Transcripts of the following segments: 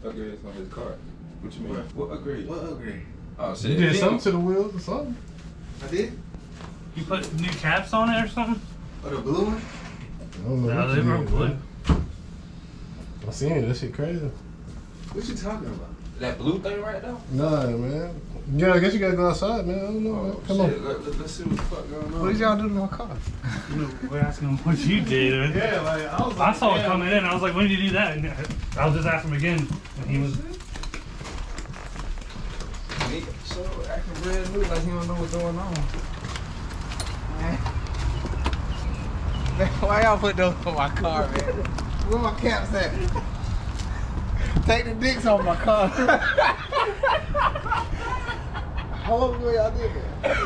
Upgrades on his car. What you mean? What upgrade? What upgrade? Oh shit. You did something to the wheels or something? I did? You put new caps on it or something? Oh, the blue one? I don't know. No, what they you were did, blue. man. I seen it. That shit crazy. What you talking about? That blue thing right now? Nah, man. Yeah, I guess you gotta go outside, man. I don't know, man. Come on. Let's see what the fuck going on. What did y'all do to my car? We're asking him what you did. Yeah, like, I saw it coming in. I was like, when did you do that? And I'll just ask him again. And he was... So acting brand new like he don't know what's going on. Man, why y'all put those on my car, man? Where my caps at? Take the dicks off my car. How long ago y'all did that?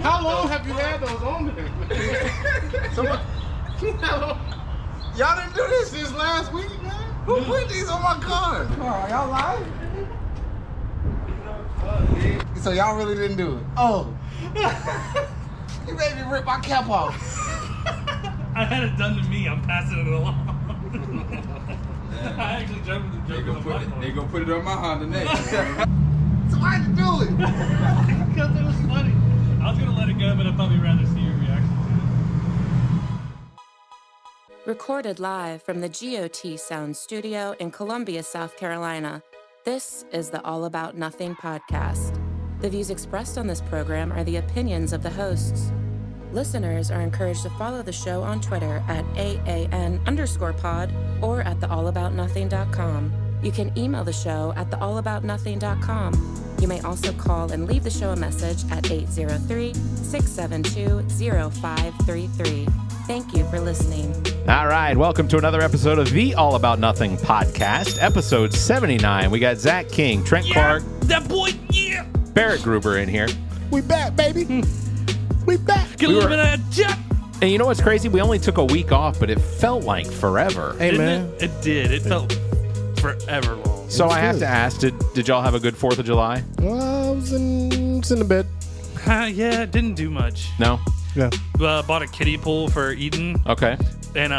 How long have you had those on there? Y'all didn't do this Since last week, man. Who put these on my car? Oh, y'all lying? So y'all really didn't do it? Oh. You made me rip my cap off. I had it done to me. I'm passing it along. I actually jumped the joke on the They gonna put it on my Honda next. So why'd you do it? Because it was funny. I was going to let it go, but I thought we'd rather see your reaction to it. Recorded live from the G.O.T. Sound Studio in Columbia, South Carolina, this is the All About Nothing podcast. The views expressed on this program are the opinions of the hosts. Listeners are encouraged to follow the show on Twitter at AAN_pod or at theallaboutnothing.com. You can email the show at theallaboutnothing.com. You may also call and leave the show a message at 803-672-0533. Thank you for listening. All right, welcome to another episode of the All About Nothing podcast, episode 79. We got Zach King, Trent Clark, That boy, yeah! Barrett Gruber in here. We back, baby. We back. Get a little bit of that jump! And you know what's crazy? We only took a week off, but it felt like forever. Hey, Didn't man. It did. It felt forever long. So I have good. to ask, did y'all have a good 4th of July? Well, I was in the bed. Yeah, it didn't do much. No? Yeah. Bought a kiddie pool for Eden. Okay. And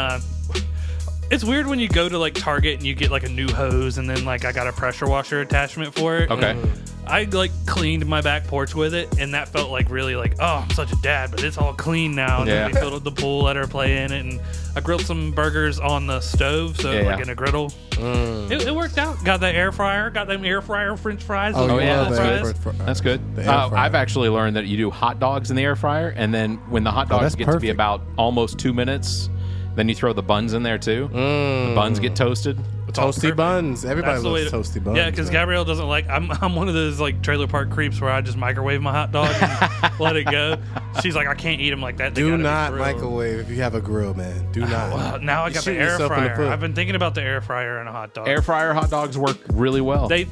it's weird when you go to like Target and you get like a new hose and then like I got a pressure washer attachment for it. Okay. I like cleaned my back porch with it and that felt like really like, oh, I'm such a dad, but it's all clean now. And Yeah. then we filled up the pool, let her play in it, and I grilled some burgers on the stove, so Yeah. like in a griddle. It worked out. Got the air fryer, got them air fryer French fries. Oh, those yeah, waffle that's fries. That's good. The air fryer. I've actually learned that you do hot dogs in the air fryer, and then when the hot dogs that's get to be perfect. about almost 2 minutes, then you throw the buns in there too. The buns get toasted. It's all Toasty perfect. buns. Everybody That's the way loves toasty buns. Yeah, because man. Gabrielle doesn't like. I'm one of those like trailer park creeps where I just microwave my hot dog and let it go. She's like, I can't eat them like that. They Do gotta be not grilled. microwave if you have a grill, man. Do not. Well, now I You got the shoot air yourself in the fryer. foot. I've been thinking about the air fryer and a hot dog. Air fryer hot dogs work really well. They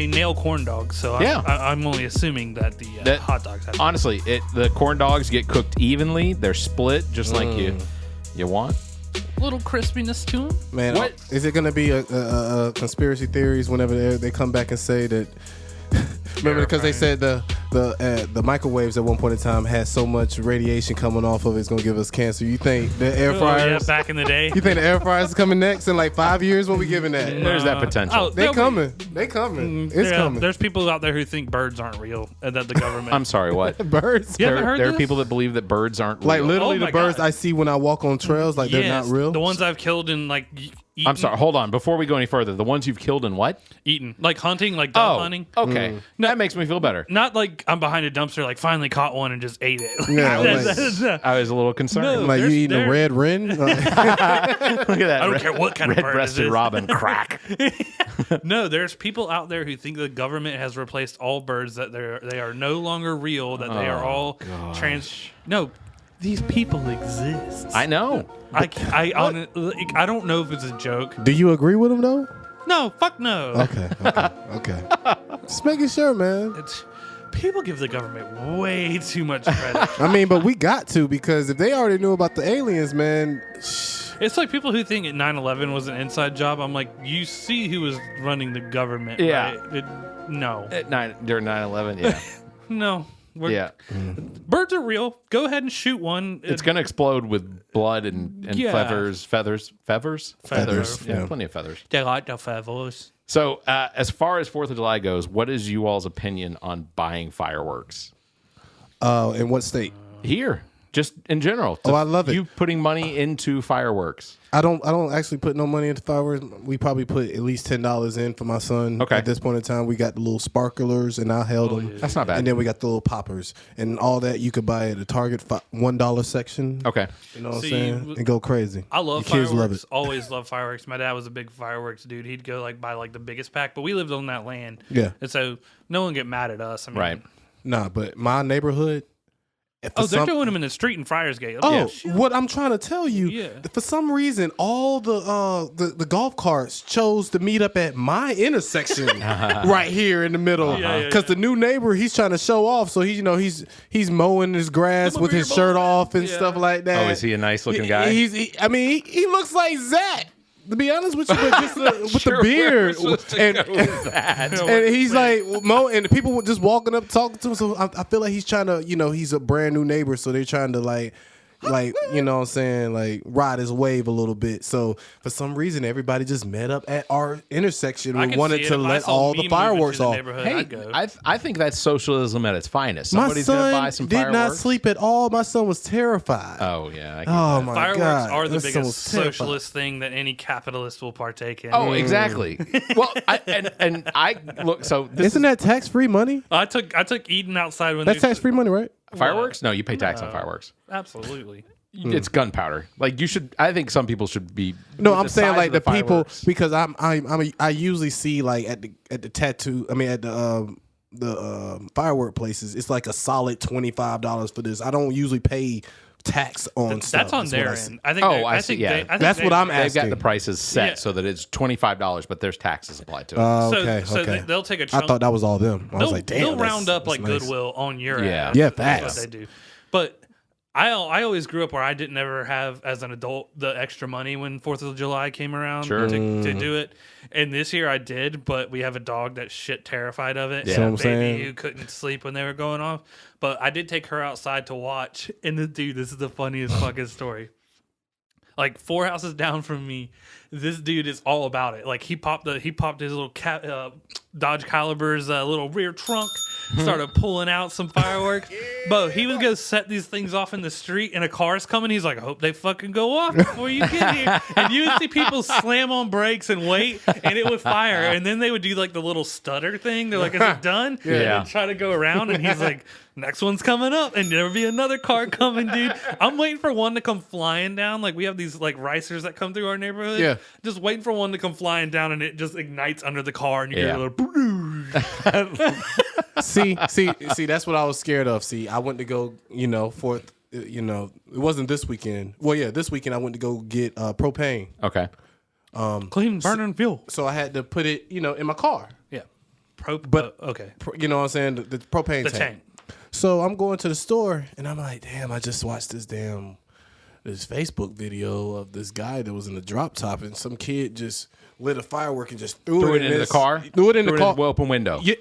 nail corn dogs, so Yeah. I'm only assuming that the That- hot dogs have. Honestly, the corn dogs get cooked evenly. They're split just like you want. little crispiness to them. Man, What? is it going to be a conspiracy theories whenever they come back and say that? Remember, because they said the microwaves at one point in time had so much radiation coming off of it's going to give us cancer. You think the air Yeah, fryers? back in the day. You think the air fryers is coming next in like 5 years? What we giving that? There's that potential. Oh, They they'll be- coming. They coming. It's yeah, coming. There's people out there who think birds aren't real and that the government. I'm sorry, what? Birds. You ever there heard there are this? people that believe that birds aren't Like real. literally Oh the my birds God. I see when I walk on trails, like they're not Yes, real. The ones I've killed in like. Eaten, I'm sorry. Hold on. Before we go any further, the ones you've killed in what? Eaten, like hunting, like dove hunting. okay. That makes me feel better. Not like I'm behind a dumpster, like finally caught one and just ate it. Yeah, That's- like- I was a little concerned. No. Like you There's- eating a there- red wren? Look at that. I don't care what kind of bird red-breasted it is. robin crack. No, there's people out there who think the government has replaced all birds, that they are no longer real, that they are all trans. No, these people exist. I know. I don't know if it's a joke. Do you agree with him though? No, fuck no. Okay. Just making sure, man. It's, people give the government way too much credit. I mean, but we got to, because if they already knew about the aliens, man. It's like people who think 9/11 was an inside job. I'm like, you see who was running the government, Yeah. right? No. During 9/11, yeah. No. Yeah. Birds are real. Go ahead and shoot one. It's going to explode with blood and feathers. Feathers? Yeah. Plenty of feathers. They like the feathers. So, as far as 4th of July goes, what is you all's opinion on buying fireworks? In what state? Here. Just in general. I love it. You putting money into fireworks. I don't actually put no money into fireworks. We probably put at least $10 in for my son. Okay. At this point in time, we got the little sparklers, and I held them. That's not bad. And then we got the little poppers, and all that you could buy at the Target $1 section. Okay. You know what I'm saying? And go crazy. I love The kids fireworks. love it. Always love fireworks. My dad was a big fireworks dude. He'd go buy the biggest pack, but we lived on that land. Yeah. And so no one get mad at us. I mean, Right. Nah, but my neighborhood. they're doing them in the street in Friarsgate. Oh, what I'm trying to tell you, Yeah. for some reason, all the golf carts chose to meet up at my intersection right here in the middle. Because the new neighbor, he's trying to show off, so he's mowing his grass Come with over his here, shirt boy. off and Yeah. stuff like that. Oh, is he a nice looking guy? He looks like Zach. To be honest with you, but just with Sure, the beard, where we're supposed to go with that. and he's like Mo, and the people were just walking up talking to him. So I feel like he's trying to, he's a brand new neighbor, so they're trying to like you know what I'm saying, like ride his wave a little bit. So for some reason, everybody just met up at our intersection I and can wanted see it. to If I let saw all me the fireworks moving to the off. neighborhood, Hey, I'd go. I think that's socialism at its finest. My Somebody's going to buy son some did fireworks. not sleep at all. My son was terrified. Oh, yeah. Oh my Fireworks god! are the My son biggest was terrified. socialist thing that any capitalist will partake in. Oh, exactly. Well, I look. So this Isn't that tax free money? I took Eden outside when That's they tax free money, right? fireworks? No, you pay tax on fireworks. Absolutely. It's gunpowder. Like you should. I think some people should be. No, with I'm the saying size like of the people fireworks. because I usually see like at the tattoo. I mean at the firework places. It's like a solid $25 for this. I don't usually pay tax on stuff. That's on what their I see. end. I think. Oh, they- I see, think yeah. they- I think That's they- what I'm They've asking. got the prices set Yeah. so that it's $25, but there's taxes applied to it. Okay, So okay. they'll take a I chunk. thought that was all them. I was They'll, like, damn. they'll that's- round up that's like nice. Goodwill on your Yeah. ass. Yeah, That's facts. what they do. But I always grew up where I didn't ever have, as an adult, the extra money when 4th of July came around Sure. to do it. And this year I did, but we have a dog that's shit terrified of it. Yeah. And a See what I'm baby saying? who couldn't sleep when they were going off. But I did take her outside to watch. And dude, this is the funniest fucking story. Like 4 houses down from me, this dude is all about it. Like he popped his little Dodge Caliber's little rear trunk, started pulling out some fireworks. But he was gonna set these things off in the street, and a car's coming. He's like, I hope they fucking go off before you get here. And you would see people slam on brakes and wait, and it would fire. And then they would do like the little stutter thing. They're like, is it done? Yeah. And then try to go around, and he's like, next one's coming up, and there'll be another car coming, dude. I'm waiting for one to come flying down. Like we have these like ricers that come through our neighborhood. Yeah. Just waiting for one to come flying down, and it just ignites under the car, and you Yeah. get a little. see, that's what I was scared of. See, I went to go, it wasn't this weekend. Well, yeah, this weekend I went to go get propane. Okay. Clean burning fuel. So I had to put it, in my car. Yeah. Okay. You know what I'm saying? The propane The tank. tank. So I'm going to the store and I'm like, damn, I just watched this Facebook video of this guy that was in the drop top and some kid just lit a firework and just threw Threw it into the car? Threw it in the car. the open window. Yeah,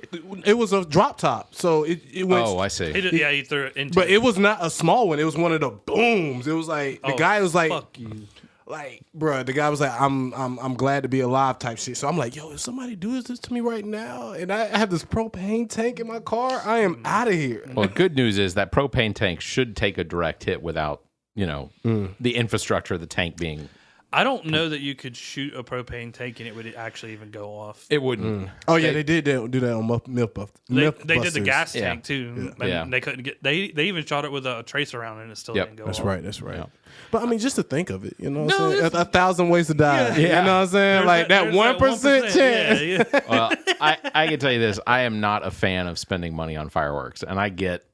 it was a drop top. So it went. Oh, I see. He threw it into. But it was not a small one. It was one of the booms. It was like the guy was like, fuck you. like, bruh, the guy was like, I'm glad to be alive type shit. So I'm like, yo, if somebody do this to me right now, and I have this propane tank in my car, I am out of here. Well, good news is that propane tank should take a direct hit without, the infrastructure of the tank being. I don't know that you could shoot a propane tank and it would actually even go off. It wouldn't. Oh yeah, they did do that on Mythbusters. They did the gas Yeah. tank too, and Yeah. they couldn't get. They even shot it with a tracer round and it still Yep. didn't go That's off. right. That's right. Yeah. But I mean, just to think of it, you know, what No, I'm saying? it's- 1,000 ways to die. Yeah. You know what I'm saying? There's Like that there's 1% chance. Yeah. Well, I can tell you this. I am not a fan of spending money on fireworks. And I get,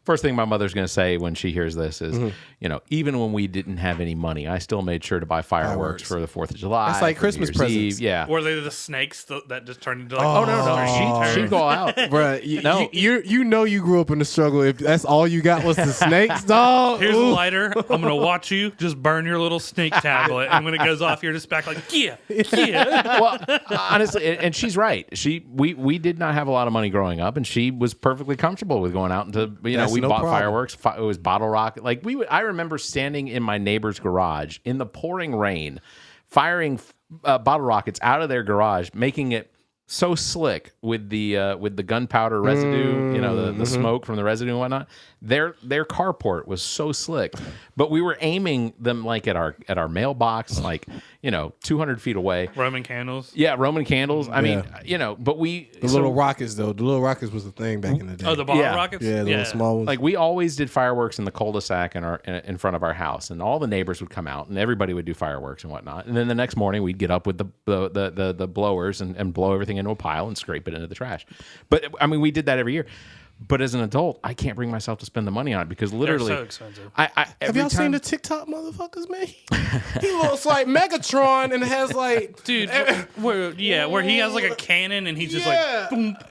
first thing my mother's going to say when she hears this is, even when we didn't have any money, I still made sure to buy fireworks for the 4th of July. That's like for Christmas New Year's presents. Eve. Yeah. Or they the snakes that just turned into like. Oh, no. She'd go out. Bruh, No. you grew up in the struggle. If that's all you got was the snakes, dog. Here's a Ooh. lighter. I'm gonna watch you just burn your little snake tablet, and when it goes off, you're just back like, yeah. Well, honestly, and she's right. We did not have a lot of money growing up, and she was perfectly comfortable with going out to we That's no bought problem. fireworks. It was bottle rocket. Like I remember standing in my neighbor's garage in the pouring rain, firing bottle rockets out of their garage, making it so slick with the gunpowder residue, the smoke from the residue and whatnot. Their carport was so slick, but we were aiming them like at our mailbox, like 200 feet away. Roman candles. Yeah, Roman candles. I mean, but the little rockets though. The little rockets was the thing back in the day. Oh, the bottle rockets. Yeah, the little small ones. Like we always did fireworks in the cul-de-sac in front of our house, and all the neighbors would come out, and everybody would do fireworks and whatnot. And then the next morning, we'd get up with the blowers and blow everything into a pile and scrape it into the trash. But I mean, we did that every year. But as an adult, I can't bring myself to spend the money on it because literally, they're so expensive. Have y'all seen the TikTok motherfuckers, man? He looks like Megatron and has like, dude, where he has like a cannon and he's just like, thump,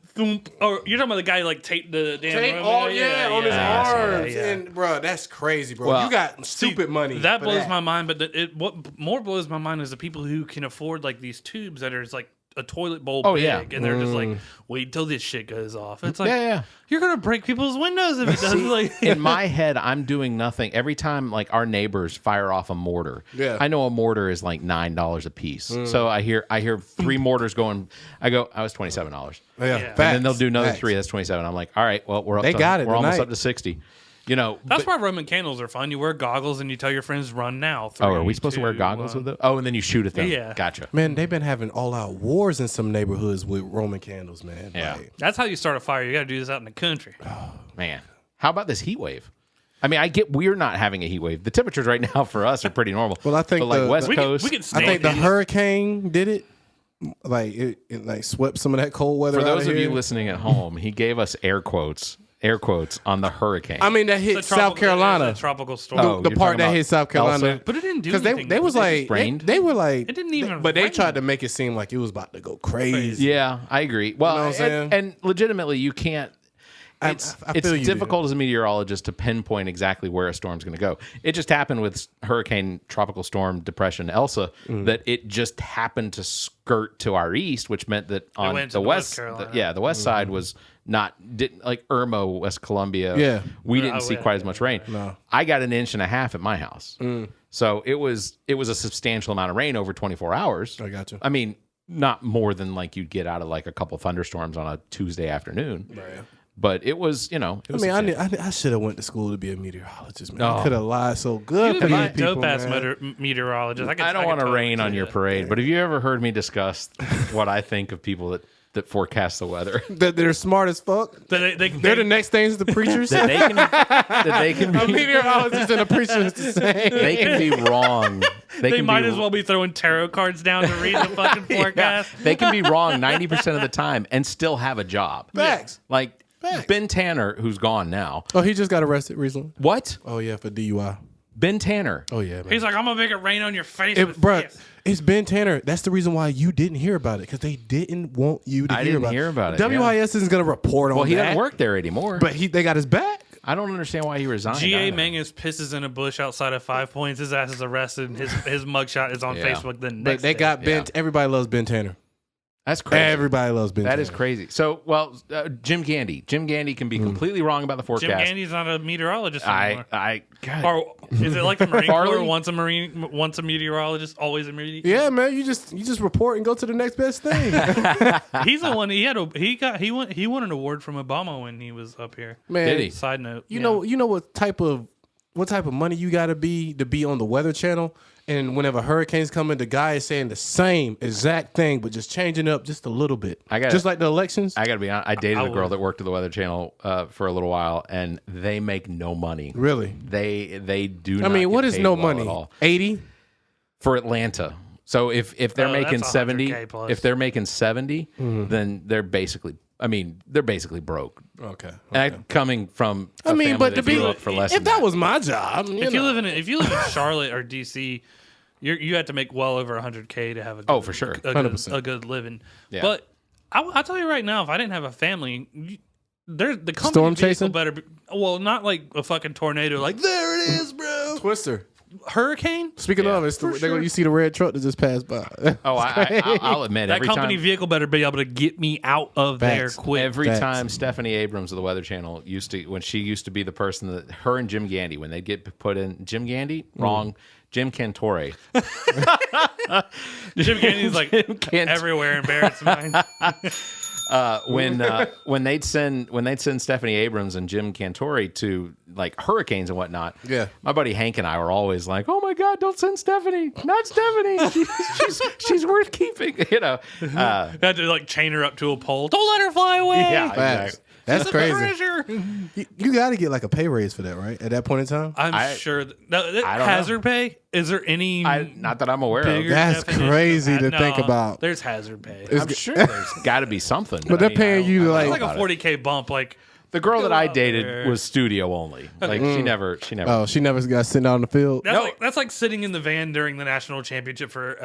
thump. Or you're talking about the guy who like taped the damn on his arms, yeah. and bro, that's crazy, bro. Well, you got stupid money. That for blows my mind. But what more blows my mind is the people who can afford like these tubes that are just like a toilet bowl big, and they're just like, wait till this shit goes off. It's like, you're gonna break people's windows if it doesn't. Like, in my head, I'm doing nothing every time. Like our neighbors fire off a mortar. Yeah, I know a mortar is like $9 a piece. So I hear 3 mortars going. I go, I was $27. Yeah, and then they'll do another 3. That's 27. I'm like, all right, well we're up. We're almost up to 60. That's why Roman candles are fun. You wear goggles and you tell your friends, "Run now." 3, are we supposed to wear goggles with it? Oh, and then you shoot at them. Yeah, gotcha. Man, they've been having all-out wars in some neighborhoods with Roman candles, man. Yeah, that's how you start a fire. You got to do this out in the country. Oh, man, how about this heat wave? I mean, I get we're not having a heat wave. The temperatures right now for us are pretty normal. Well, I think West Coast. I think the hurricane did it. Like it like swept some of that cold weather. For those of you listening at home, he gave us air quotes on the hurricane. I mean, that hit South Carolina. Tropical storm. The part that hit South Carolina. Elsa? But it didn't do anything. Because they was like, they were like, it didn't even. But they rain. tried to make it seem like it was about to go crazy. Yeah, I agree. Well, You know what I'm saying? and legitimately, you can't. It's difficult as a meteorologist to pinpoint exactly where a storm's going to go. It just happened with Hurricane Tropical Storm Depression Elsa that it just happened to skirt to our east, which meant that on the west, the west side was didn't like Irma, West Columbia. Yeah, we didn't see quite as much rain. No. I got 1.5 inches at my house, so it was a substantial amount of rain over 24 hours. I got you. I mean, not more than like you'd get out of like a couple thunderstorms on a Tuesday afternoon. Right. But it was, I should have went to school to be a meteorologist, man. I could have lied so good for You'd be these a people, dope-ass man. meteorologist. I don't want to rain on your parade, but have you ever heard me discuss what I think of people that forecast the weather? That they're smart as fuck. They're the next things the preachers. that they can be, a meteorologist and a preacher is the same. They can be wrong. They might as well be throwing tarot cards down to read the fucking forecast. They can be wrong 90% of the time and still have a job. Facts. Like Ben Tanner, who's gone now. Oh, he just got arrested recently. What? Oh yeah, for DUI. Ben Tanner. Oh yeah, man. He's like, I'm gonna make it rain on your face. Bruh, it's Ben Tanner. That's the reason why you didn't hear about it, because they didn't want you to hear about it. WIS isn't going to report on that. Well, he doesn't work there anymore. But they got his back. I don't understand why he resigned. G.A. Mangus pisses in a bush outside of 5 Points. His ass is arrested, and his mugshot is on Facebook the next But they got day. Ben. Everybody loves Ben Tanner. That's crazy. Everybody loves Ben Tanner. That is crazy. So, Jim Gandy. Jim Gandy can be completely wrong about the forecast. Jim Gandy's not a meteorologist anymore. God. Or is it like the Marine Corps? Once a meteorologist, always a meteorologist? Yeah, man. You just report and go to the next best thing. He's the one. He won an award from Obama when he was up here. Man, did he? Side note. You know what type of money you got to be on the Weather Channel? And whenever hurricanes come in, the guy is saying the same exact thing, but just changing up just a little bit. Just like the elections. I got to be honest. I dated a girl that worked at the Weather Channel for a little while, and they make no money. Really? They do. I mean, what is no money? At all. 80 for Atlanta. So if they're making 70, then they're basically. I mean, they're basically broke. Okay. And coming from a family but that grew up for less if than that was my job, if you live in Charlotte or DC, you have to make well over $100K to have a good, for sure, a good living. Yeah. But I'll tell you right now, if I didn't have a family, the company storm chasing better. Not like a fucking tornado. Like there it is, bro. Twister. hurricane. Speaking of, you see the red truck that just passed by. Oh, I'll admit That every company time, vehicle better be able to get me out of there Facts. quick. every Facts. time Stephanie Abrams of the Weather Channel when she used to be the person that her and Jim Gandy, when they'd get put in, Jim Gandy, wrong, Jim Cantore. Jim Gandy's like everywhere in Barrett's mind. When they'd send Stephanie Abrams and Jim Cantore to like hurricanes and whatnot, Yeah. my buddy Hank and I were always like, "Oh my God, don't send Stephanie! Not Stephanie! She's worth keeping." You know, Had to like chain her up to a pole. Don't let her fly away. yeah, Facts. exactly. That's She's a crazy. treasure. You got to get like a pay raise for that, right? At that point in time. I'm sure. That I don't hazard pay. Is there any? Not that I'm aware bigger of. That's definition crazy of to that? think No, about. There's hazard pay. I'm sure there's got to be something. But they're I paying you I to don't It's know like a about it. $40K bump. Like The girl that I out dated there. was studio only. Like she never. Oh, she never got sent out on the field. that's like sitting in the van during the national championship for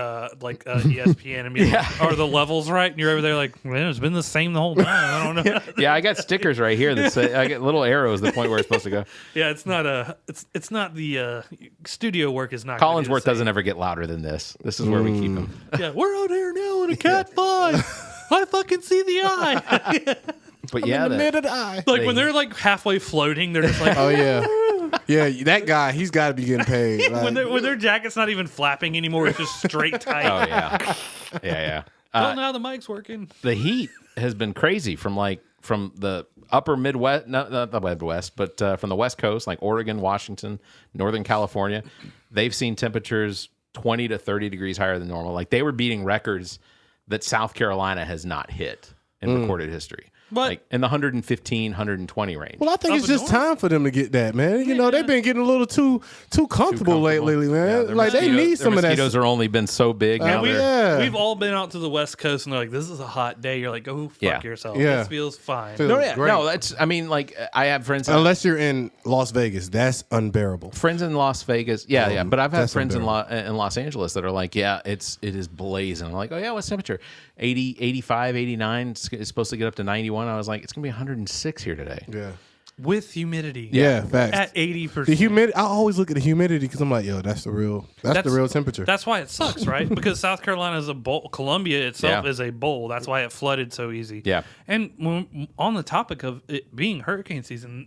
ESPN and being like, are the levels right? And you're over there like, man, it's been the same the whole time. I don't know. Yeah, I got stickers right here that say I get little arrows that point where it's supposed to go. Yeah, it's not the studio work is not. gonna be the Collinsworth same. doesn't ever get louder than this. This is where we keep him. Yeah, we're out here now in a Cat 5. I fucking see the eye. But yeah, in the mid of the eye. Like when they're like halfway floating, they're just like, Oh yeah, yeah. That guy, he's got to be getting paid. Like, when their jacket's not even flapping anymore, it's just straight tight. oh yeah, yeah. Well, now the mic's working. The heat has been crazy from the upper Midwest, not the Midwest, but from the West Coast, like Oregon, Washington, Northern California. They've seen temperatures 20 to 30 degrees higher than normal. Like they were beating records that South Carolina has not hit in recorded history. But- like in the 115, 120 range. well, I think it's just time for them to get that, man. You know, they've been getting a little too comfortable lately, man. their Like they need some of that. mosquitoes are only been so big now. they're We've all been out to the West Coast and they're like, this is a hot day. You're like, go fuck Yeah. yourself. Yeah. This feels fine. Feels no, yeah, great. no. That's. I mean, like I have friends. Unless you're in Las Vegas, that's unbearable. Friends in Las Vegas, yeah. But I've had that's friends in Los Angeles that are like, yeah, it is blazing. I'm like, oh yeah, what's temperature? 80, 85, 89. It's supposed to get up to 91. I was like, it's gonna be 106 here today. Yeah. With humidity. Yeah, facts. At 80%. The humidity. I always look at the humidity because I'm like, yo, that's the real temperature. That's why it sucks, right? Because South Carolina is a bowl. Columbia itself Yeah. is a bowl. That's why it flooded so easy. Yeah. And on the topic of it being hurricane season,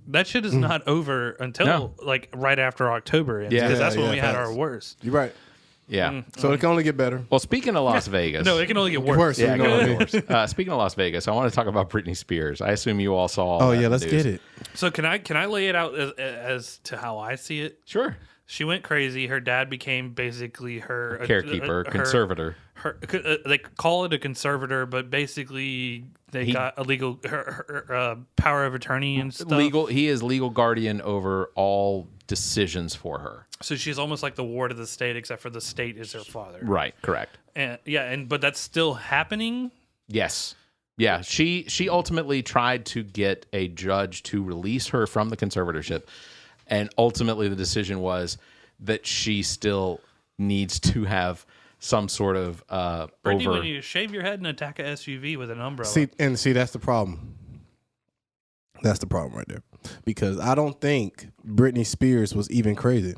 that shit is not over until like right after October ends. Yeah. Because that's when Yeah, we had facts. our worst. You're right. Yeah. So it can only get better. Well, speaking of Las Vegas, No, it can only get worse. Worse. yeah, you know what I mean? speaking of Las Vegas, I want to talk about Britney Spears. I assume you all saw. All Oh that yeah, in the let's news. get it. So can I lay it out as to how I see it? Sure. She went crazy. Her dad became basically her Caretaker, conservator. They call it a conservator, but basically they got a legal her power of attorney and stuff. He is legal guardian over all decisions for her. So she's almost like the ward of the state, except for the state is her father. Right. Correct. And but that's still happening. Yes. Yeah. She ultimately tried to get a judge to release her from the conservatorship, and ultimately the decision was that she still needs to have some sort of Brittany, when you shave your head and attack a SUV with an umbrella. See, that's the problem. That's the problem right there. Because I don't think Britney Spears was even crazy.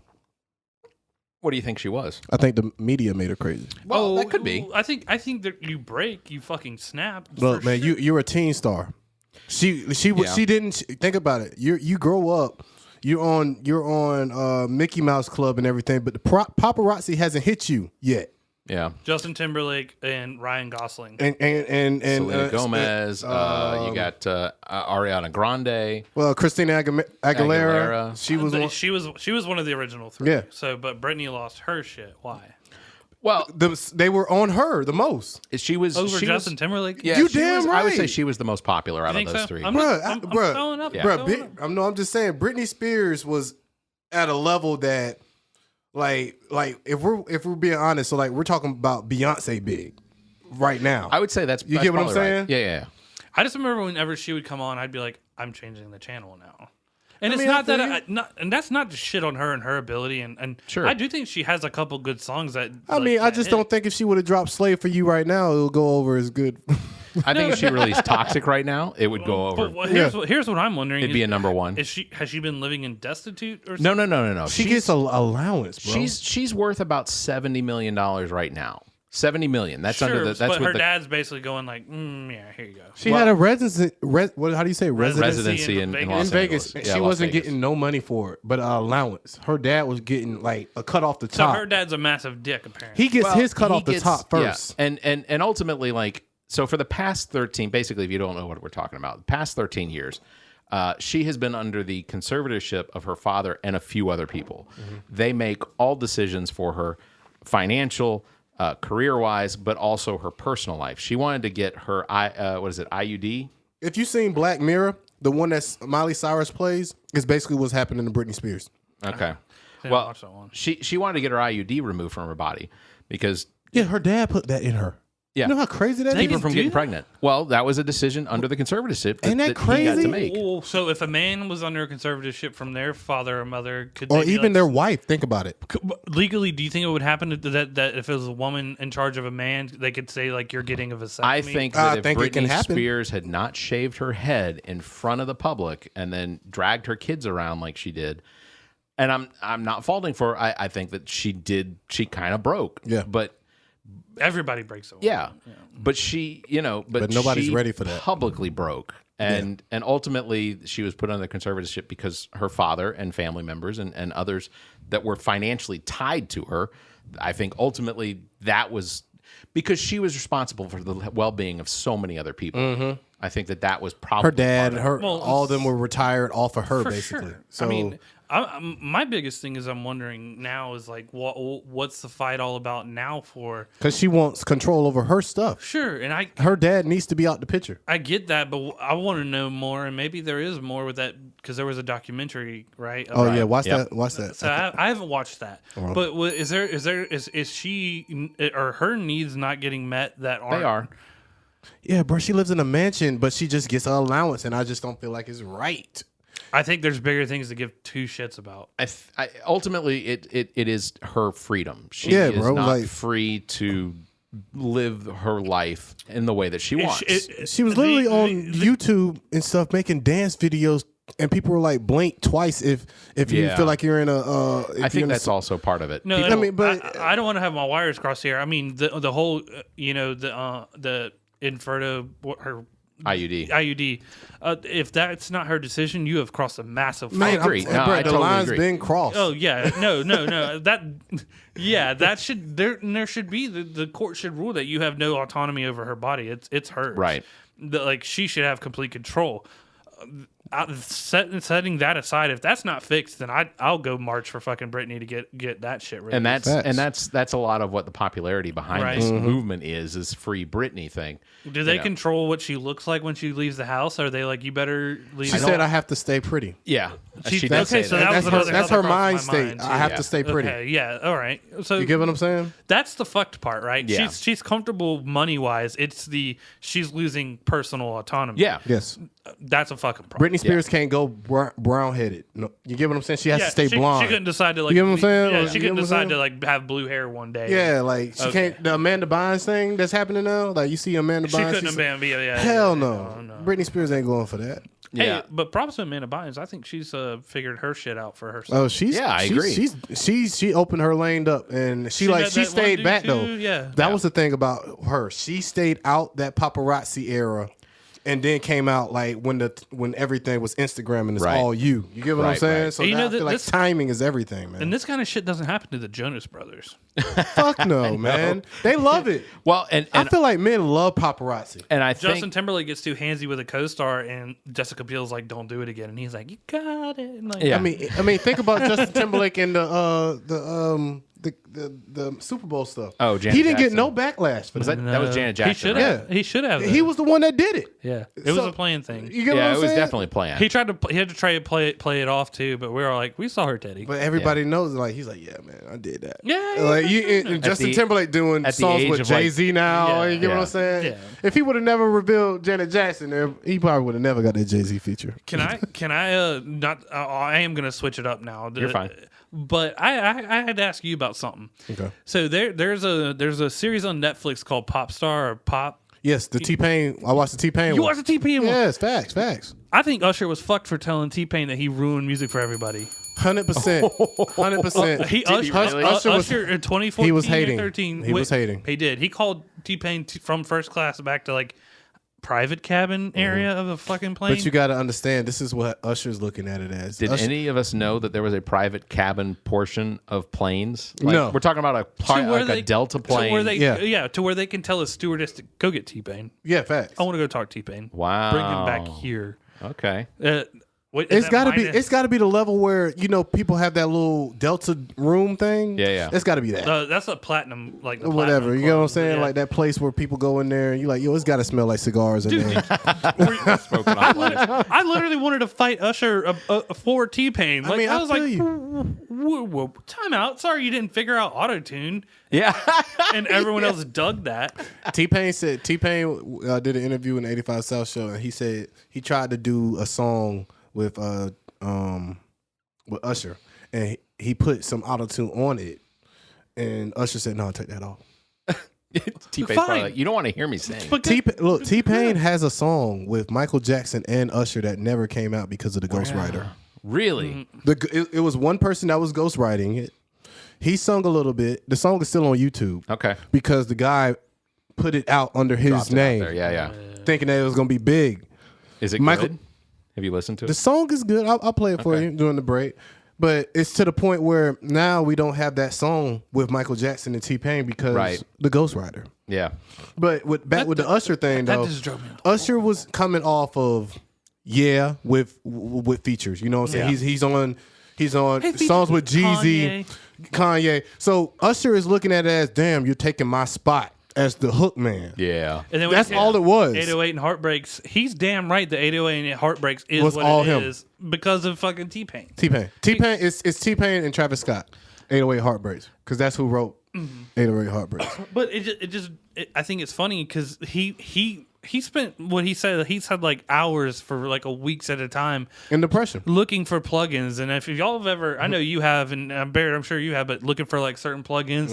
What do you think she was? I think the media made her crazy. Well, that could be. I think that you break, you fucking snap. Look, for man, sure. you're a teen star. She didn't think about it. You grow up. You're on Mickey Mouse Club and everything, but the paparazzi hasn't hit you yet. Yeah. Justin Timberlake and Ryan Gosling. And Selena Gomez. You got Ariana Grande. Well, Christina Aguilera. Aguilera. She was one. She was one of the original three. Yeah. So, but Brittany lost her shit. Why? Well, They were on her the most. she was Over she Justin was, Timberlake. Yeah, You she damn was, I would right. say she was the most popular out You of think those so? three. I'm throwing up. Yeah. I'm throwing up. I'm just saying. Britney Spears was at a level that, like if we're being honest, so like we're talking about Beyonce big right now. I would say that's You get what I'm probably right. saying? Yeah. I just remember whenever she would come on, I'd be like, I'm changing the channel now. And I it's mean, not I that feel and that's not to shit on her and her ability. And Sure. I do think she has a couple good songs that. I mean, I just don't think if she would have dropped "Slave for You" right now, it'll go over as good. I think if she released Toxic right now, it would go over. But here's what I'm wondering. It'd be a number one. Has she been living in destitute or No, something? no. She gets an allowance, bro. She's worth about $70 million right now. $70 million. That's Sure, under the. That's but with her the dad's basically going like, yeah, here you go. She had a residency. How do you say residency in in Los Vegas. Angeles. Yeah, She Las wasn't Vegas. getting no money for it, but an allowance. Her dad was getting like a cut off the So top. her dad's a massive dick, apparently. He gets his cut He off the gets- top first. Yeah. And ultimately, like, so for the past 13, basically, if you don't know what we're talking about, the past 13 years, she has been under the conservatorship of her father and a few other people. Mm-hmm. They make all decisions for her, financial, career-wise, but also her personal life. She wanted to get her, IUD? If you seen Black Mirror, the one that Miley Cyrus plays, is basically what's happening to Britney Spears. Okay. Didn't Well, watch that one. she wanted to get her IUD removed from her body because Yeah, her dad put that in her. Yeah. You know how crazy that They is? keep her from do getting that? pregnant. Well, that was a decision under the conservatorship Ain't that he got crazy? to make. Well, so if a man was under a conservatorship from their father or mother, could Or they be even like, their wife. Think about it. legally? Do you think it would happen that if it was a woman in charge of a man, they could say like you're getting a vasectomy? I think I that if think it can Britney happen. Spears had not shaved her head in front of the public and then dragged her kids around like she did, and I'm not faulting for her. I think that she kind of broke. Yeah. But everybody breaks it. yeah. But she, but nobody's she ready for that. Publicly broke. And ultimately she was put under conservatorship because her father and family members and others that were financially tied to her. I think ultimately that was because she was responsible for the well-being of so many other people. Mm-hmm. I think that was probably Her dad, part of it. all of them were retired off of her, For basically. sure. So I mean, my biggest thing is I'm wondering now is like what's the fight all about now for? because she wants control over her stuff. Sure, and Her dad needs to be out the picture. I get that, but I want to know more, and maybe there is more with that because there was a documentary, right? Oh about- yeah, watch Yep. that. Watch that. So I haven't watched that, but is she or her needs not getting met that aren't? They are. Yeah, bro. She lives in a mansion, but she just gets an allowance, and I just don't feel like it's right. I think there's bigger things to give two shits about. Ultimately, it is her freedom. She Yeah, is bro, not like- free to live her life in the way that she wants. She was literally on YouTube and stuff making dance videos, and people were like, "Blink twice if you Yeah. feel like you're in a." I think that's also part of it. No, People- I mean, but I don't want to have my wires crossed here. I mean, the whole, the Inferno, her IUD. IUD. If that's not her decision, you have crossed a massive. man, I agree. I'm- No, bro, I the totally line's agree. been crossed. Oh yeah, no. That should there should be the court should rule that you have no autonomy over her body. It's hers. Right. Like she should have complete control. Setting that aside, if that's not fixed, then I'll go march for fucking Britney to get that shit released. And Facts. that's a lot of what the popularity behind Right. this movement is free Britney thing. Do they know. control what she looks like when she leaves the house? Are they like, you better leave? She said, "I have to stay pretty." Yeah, She- she did okay, say so that. that was That's another her crossed mind my state. mind, too. I have Yeah. to stay pretty. Okay, yeah, all right. So You get what I'm saying? that's the fucked part, right? Yeah. She's comfortable money wise. It's she's losing personal autonomy. Yeah. Yes. That's a fucking problem. Britney Spears can't go brown headed. No, you get what I'm saying? She has to stay she, blonde. She couldn't decide to like. You get what I'm saying? Yeah, You she get couldn't what I'm decide saying? to like have blue hair one day. Yeah, like she Okay. can't. The Amanda Bynes thing that's happening now. Like you see Amanda She Bynes. couldn't she's- have been. Yeah, Hell no. no. Britney Spears ain't going for that. Hey, Yeah. but props to Amanda Bynes. I think she's figured her shit out for herself. Oh, she's Yeah, I she's- agree. She opened her lane up, and she met that one stayed dude back too, though. yeah. That was the thing about her. She stayed out that paparazzi era, and then came out like when everything was Instagram and it's Right. all you. You get what I'm Right, saying? right. So You now know I feel that like this- timing is everything, man. And this kind of shit doesn't happen to the Jonas Brothers. Fuck no, man. They love it. Well, and I feel like men love paparazzi. and I Justin think Timberlake gets too handsy with a co-star, and Jessica Biel's like, "Don't do it again," and he's like, "You got it." And like, Yeah. I mean, think about Justin Timberlake and the Super Bowl stuff. Oh, Janet he didn't Jackson. get no backlash for was that. that was Janet Jackson. He should right? have. He should have. He was the one that did it. Yeah, it was So- a playing thing. You get what Yeah, I'm it was saying? definitely planned. He tried to. He had to try to play it off too, but we were like, we saw her titty. But everybody knows, like he's like, yeah, man, I did that. Yeah, like and Justin the- Timberlake doing at the songs age with of, like- Jay-Z now. Yeah. You get what Yeah. I'm saying? Yeah. If he would have never revealed Janet Jackson, he probably would have never got that Jay-Z feature. Can I not? I am gonna switch it up now. You're fine. But I had to ask you about something. Okay. So there's a series on Netflix called Pop Star or Pop. Yes, the T-Pain. I watched the T-Pain. You watched the T-Pain one? Yes, facts. I think Usher was fucked for telling T-Pain that he ruined music for everybody. 100%. 100%. Usher in 2014 he was hating. or 13. He was hating. He did. He called T-Pain from first class back to like private cabin area of a fucking plane. But you got to understand, this is what Usher's looking at it as. Did Usher, any of us know that there was a private cabin portion of planes? Like, No. We're talking about a Delta plane. To where they, to where they can tell a stewardess to go get T-Pain. Yeah, facts. I want to go talk T-Pain. Wow. Bring him back here. Okay. It's got to be the level where people have that little Delta room thing. Yeah. It's got to be that. That's a platinum, like the Whatever, platinum you know what I'm club. saying? Yeah. Like that place where people go in there and you're like, yo, it's got to smell like cigars in there. Smoking on planes. I literally wanted to fight Usher for T-Pain. Like, I mean, I I was feel like, you. whoa, time out. Sorry you didn't figure out auto-tune. Yeah. And everyone else dug that. T-Pain did an interview in the 85 South show, and he said he tried to do a song with Usher, and he put some auto-tune on it, and Usher said, "No, take that off." T-Pain's Fine. probably like, you don't want to hear me sing. But T-Pain has a song with Michael Jackson and Usher that never came out because of the ghostwriter. Really? It was one person that was ghostwriting it. He sung a little bit. The song is still on YouTube. Okay. Because the guy put it out under his Dropped it out name, there. Yeah. thinking that it was gonna be big. Is it Michael- good? Have you listened to The it? song is good. I'll play it for Okay. you during the break. But it's to the point where now we don't have that song with Michael Jackson and T-Pain because Right. the ghostwriter. Yeah. But with the Usher thing that though, just drove me. Usher was coming off of with features. You know what I'm saying? Yeah. He's on Hey, features songs with with Jeezy, Kanye. So Usher is looking at it as, damn, you're taking my spot as the hook man. Yeah. And then when That's you say all it was. 808 and Heartbreaks. He's damn right. The 808 and Heartbreaks is Was what all it him. is because of fucking T-Pain. T-Pain. It's T-Pain and Travis Scott. 808 Heartbreaks. Because that's who wrote 808 Heartbreaks. But I think it's funny because he spent what he said. He said like hours for like a weeks at a time In depression. looking for plugins. And if y'all have ever, I know you have, and Barrett, I'm sure you have, but looking for like certain plugins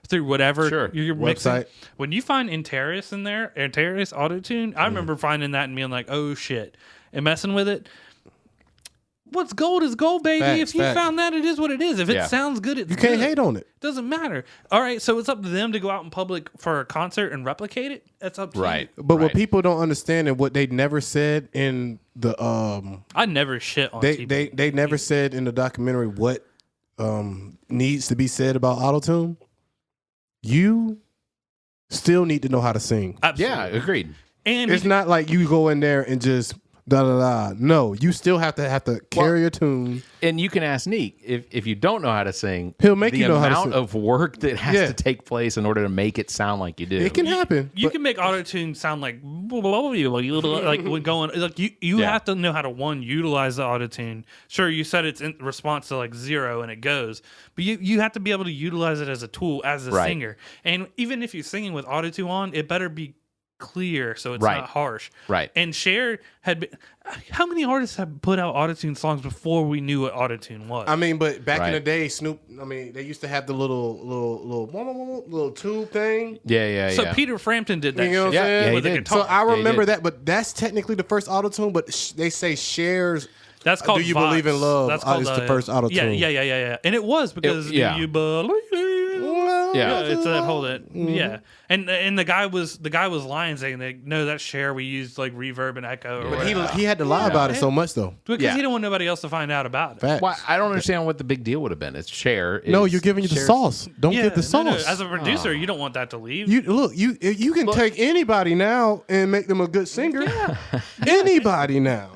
through whatever Sure. you're mixing. Website. When you find Interis in there, Interis Autotune, I remember finding that and being like, oh shit, and messing with it. What's gold is gold, baby. Facts, If you facts. found that, it is what it is. If it Yeah. sounds good, it's You can't good. hate on it. Doesn't matter. All right, so it's up to them to go out in public for a concert and replicate it. That's up to Right. you. But what Right. people don't understand and what they never said in the I never shit on they T-Pain. they never said in the documentary what needs to be said about autotune. You still need to know how to sing. Absolutely. Yeah. Agreed. And It's not like you go in there and just da da da. No, you still have to carry a tune. And you can ask Neek if you don't know how to sing. He'll make the you know how to amount sing. of work that has Yeah. to take place in order to make it sound like you do. It can happen. you but can make autotune sound like when going like you Yeah. have to know how to utilize the autotune. Sure, you said it's in response to like 0 and it goes, but you have to be able to utilize it as a tool as a Right. singer. And even if you're singing with autotune on, it better be clear so it's Right. not harsh. Right. And Cher had been. How many artists have put out autotune songs before we knew what autotune was? I mean, but back in Right. the day, Snoop. I mean, they used to have the little tube thing. Yeah. so Peter Frampton did that. You know what shit I'm saying? Yeah, he with a did. guitar. So I Yeah, he remember did. that, but that's technically the first autotune. But they say Cher's. That's called Do You Vox. Believe in Love? That's Is the first auto-tune. Yeah. And it was because yeah. Do You Believe? Yeah. It's that whole that. Yeah. And the guy was lying saying that no, that's Cher. We used like reverb and echo. Or But whatever. he had to lie about it so much though. Because Yeah. he didn't want nobody else to find out about it. Facts. Well, I don't understand what the big deal would have been. It's Cher. No, you're giving you the Cher's- sauce. Don't Yeah, get the no, sauce. As a producer, you don't want that to leave. You can take anybody now and make them a good singer. Anybody now.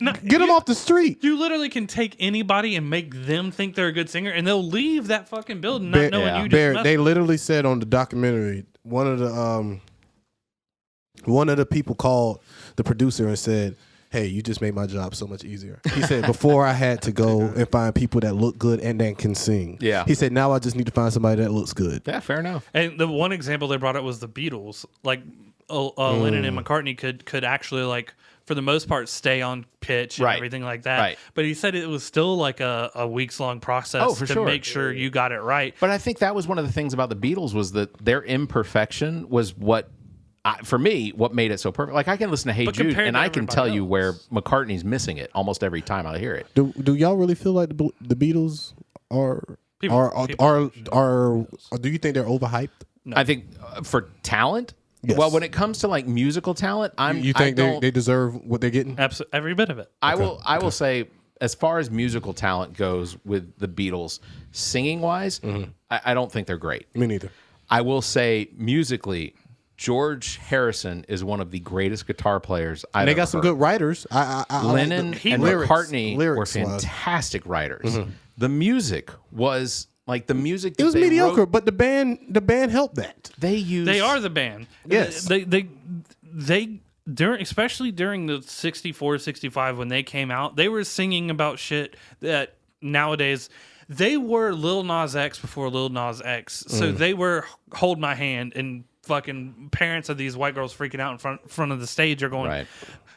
No, Get them off the street. You literally can take anybody and make them think they're a good singer, and they'll leave that fucking building not knowing you just Barrett, messed they with literally said on the documentary, one of the people called the producer and said, "Hey, you just made my job so much easier." He said, "Before I had to go and find people that look good and that can sing." Yeah. He said, "Now I just need to find somebody that looks good." Yeah, fair enough. And the one example they brought up was the Beatles. Like Lennon and McCartney could actually like for the most part stay on pitch and Right. everything like that. Right. But he said it was still like a weeks long process Oh, for to sure. make sure you got it right. But I think that was one of the things about the Beatles was that their imperfection was what for me, what made it so perfect, like I can listen to Hey But Jude compared and to I can everybody tell you else. where McCartney's missing it almost every time I hear it. Do y'all really feel like the Beatles are People- are do you think they're overhyped? I think for talent, Yes. well, when it comes to like musical talent, You think they deserve what they're getting? Absolutely, every bit of it. I will say, as far as musical talent goes with the Beatles, singing wise, I don't think they're great. Me neither. I will say musically, George Harrison is one of the greatest guitar players I've They ever got some heard. good writers. Lennon and lyrics- McCartney were lyrics-wise. fantastic writers. The music was like the music. It was that they mediocre, wrote, but the band helped that. they used. They are the band. Yes. They during especially during the 64, 65 when they came out, they were singing about shit that nowadays they were Lil Nas X before Lil Nas X. So they were Hold My Hand, and fucking parents of these white girls freaking out in front of the stage are going, Right.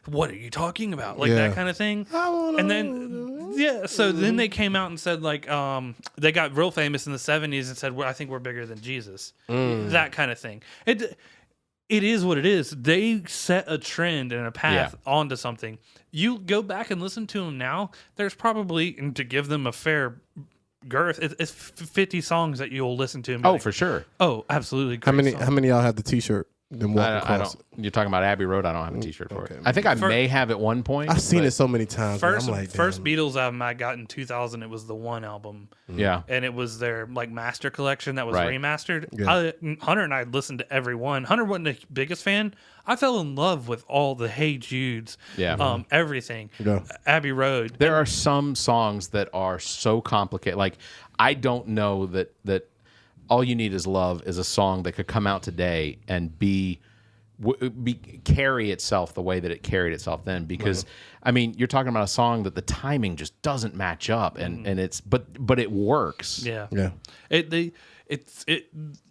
what are you talking about? Like Yeah. that kind of thing. And then so then they came out and said like they got real famous in the 70s and said, well, I think we're bigger than Jesus. That kind of thing. It is what it is. They set a trend and a path onto something. You go back and listen to them now, there's probably, and to give them a fair girth, it's 50 songs that you'll listen to. And be Oh, like, for sure. oh, absolutely. How great many? song. How many of y'all have the T-shirt? Then walk I across. don't. You're talking about Abbey Road. I don't have a T-shirt for okay. it. I think I may have at one point. I've seen but- it so many times. and First, I'm like, first damn. Beatles album I got in 2000, it was the One album. Yeah. And it was their like master collection that was Right. remastered. Yeah. Hunter and I listened to every one. Hunter wasn't the biggest fan. I fell in love with all the Hey Judes. Yeah. Everything. Yeah. Abbey Road. There are some songs that are so complicated. Like I don't know that All You Need Is Love is a song that could come out today and carry itself the way that it carried itself then. Because I mean, you're talking about a song that the timing just doesn't match up, and it's but it works. Yeah. Yeah.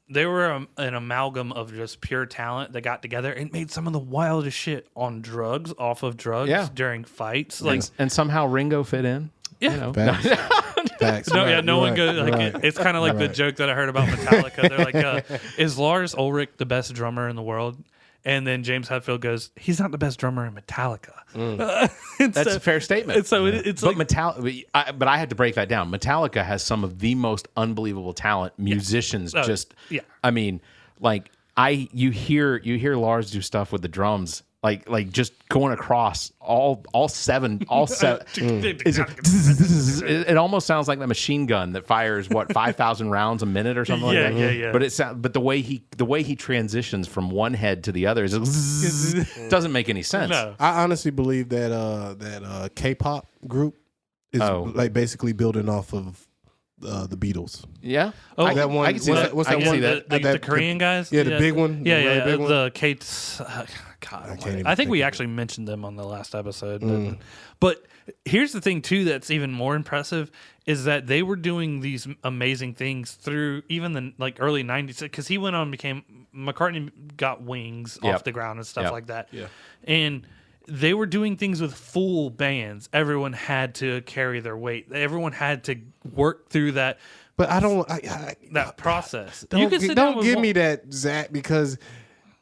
They were an amalgam of just pure talent that got together and made some of the wildest shit on drugs, off of drugs, Yeah. during fights. Like, And somehow Ringo fit in. yeah. You know? Facts. Facts. No, yeah, Right, no one right, goes like right. it's kind of like the Right. joke that I heard about Metallica. They're like, "Is Lars Ulrich the best drummer in the world?" And then James Hetfield goes, "He's not the best drummer in Metallica." That's a fair statement. And so it's But like, but I had to break that down. Metallica has some of the most unbelievable talent. Musicians Oh, just, yeah. I mean, like you hear Lars do stuff with the drums, like just going across all seven. It almost sounds like the machine gun that fires 5,000 rounds a minute or something Yeah, like that. yeah, yeah. But the way he transitions from one head to the other doesn't make any sense. no. I honestly believe that K-pop group is like basically building off of the Beatles. Yeah. Oh, I that one- can see what's that. that- what's I that can one see that. The Korean guys. Yeah, the big one, the Yeah, really yeah. big one. The Kate's. God, can't even I think we think of actually mentioned them on the last episode. But here's the thing too that's even more impressive is that they were doing these amazing things through even the like early 90s, because he went on and became McCartney got Wings Yep. off the ground and stuff Yep. like that. Yeah. And they were doing things with full bands. Everyone had to carry their weight. Everyone had to work through that But I don't. I process. don't sit down don't with give one- me that, Zach, because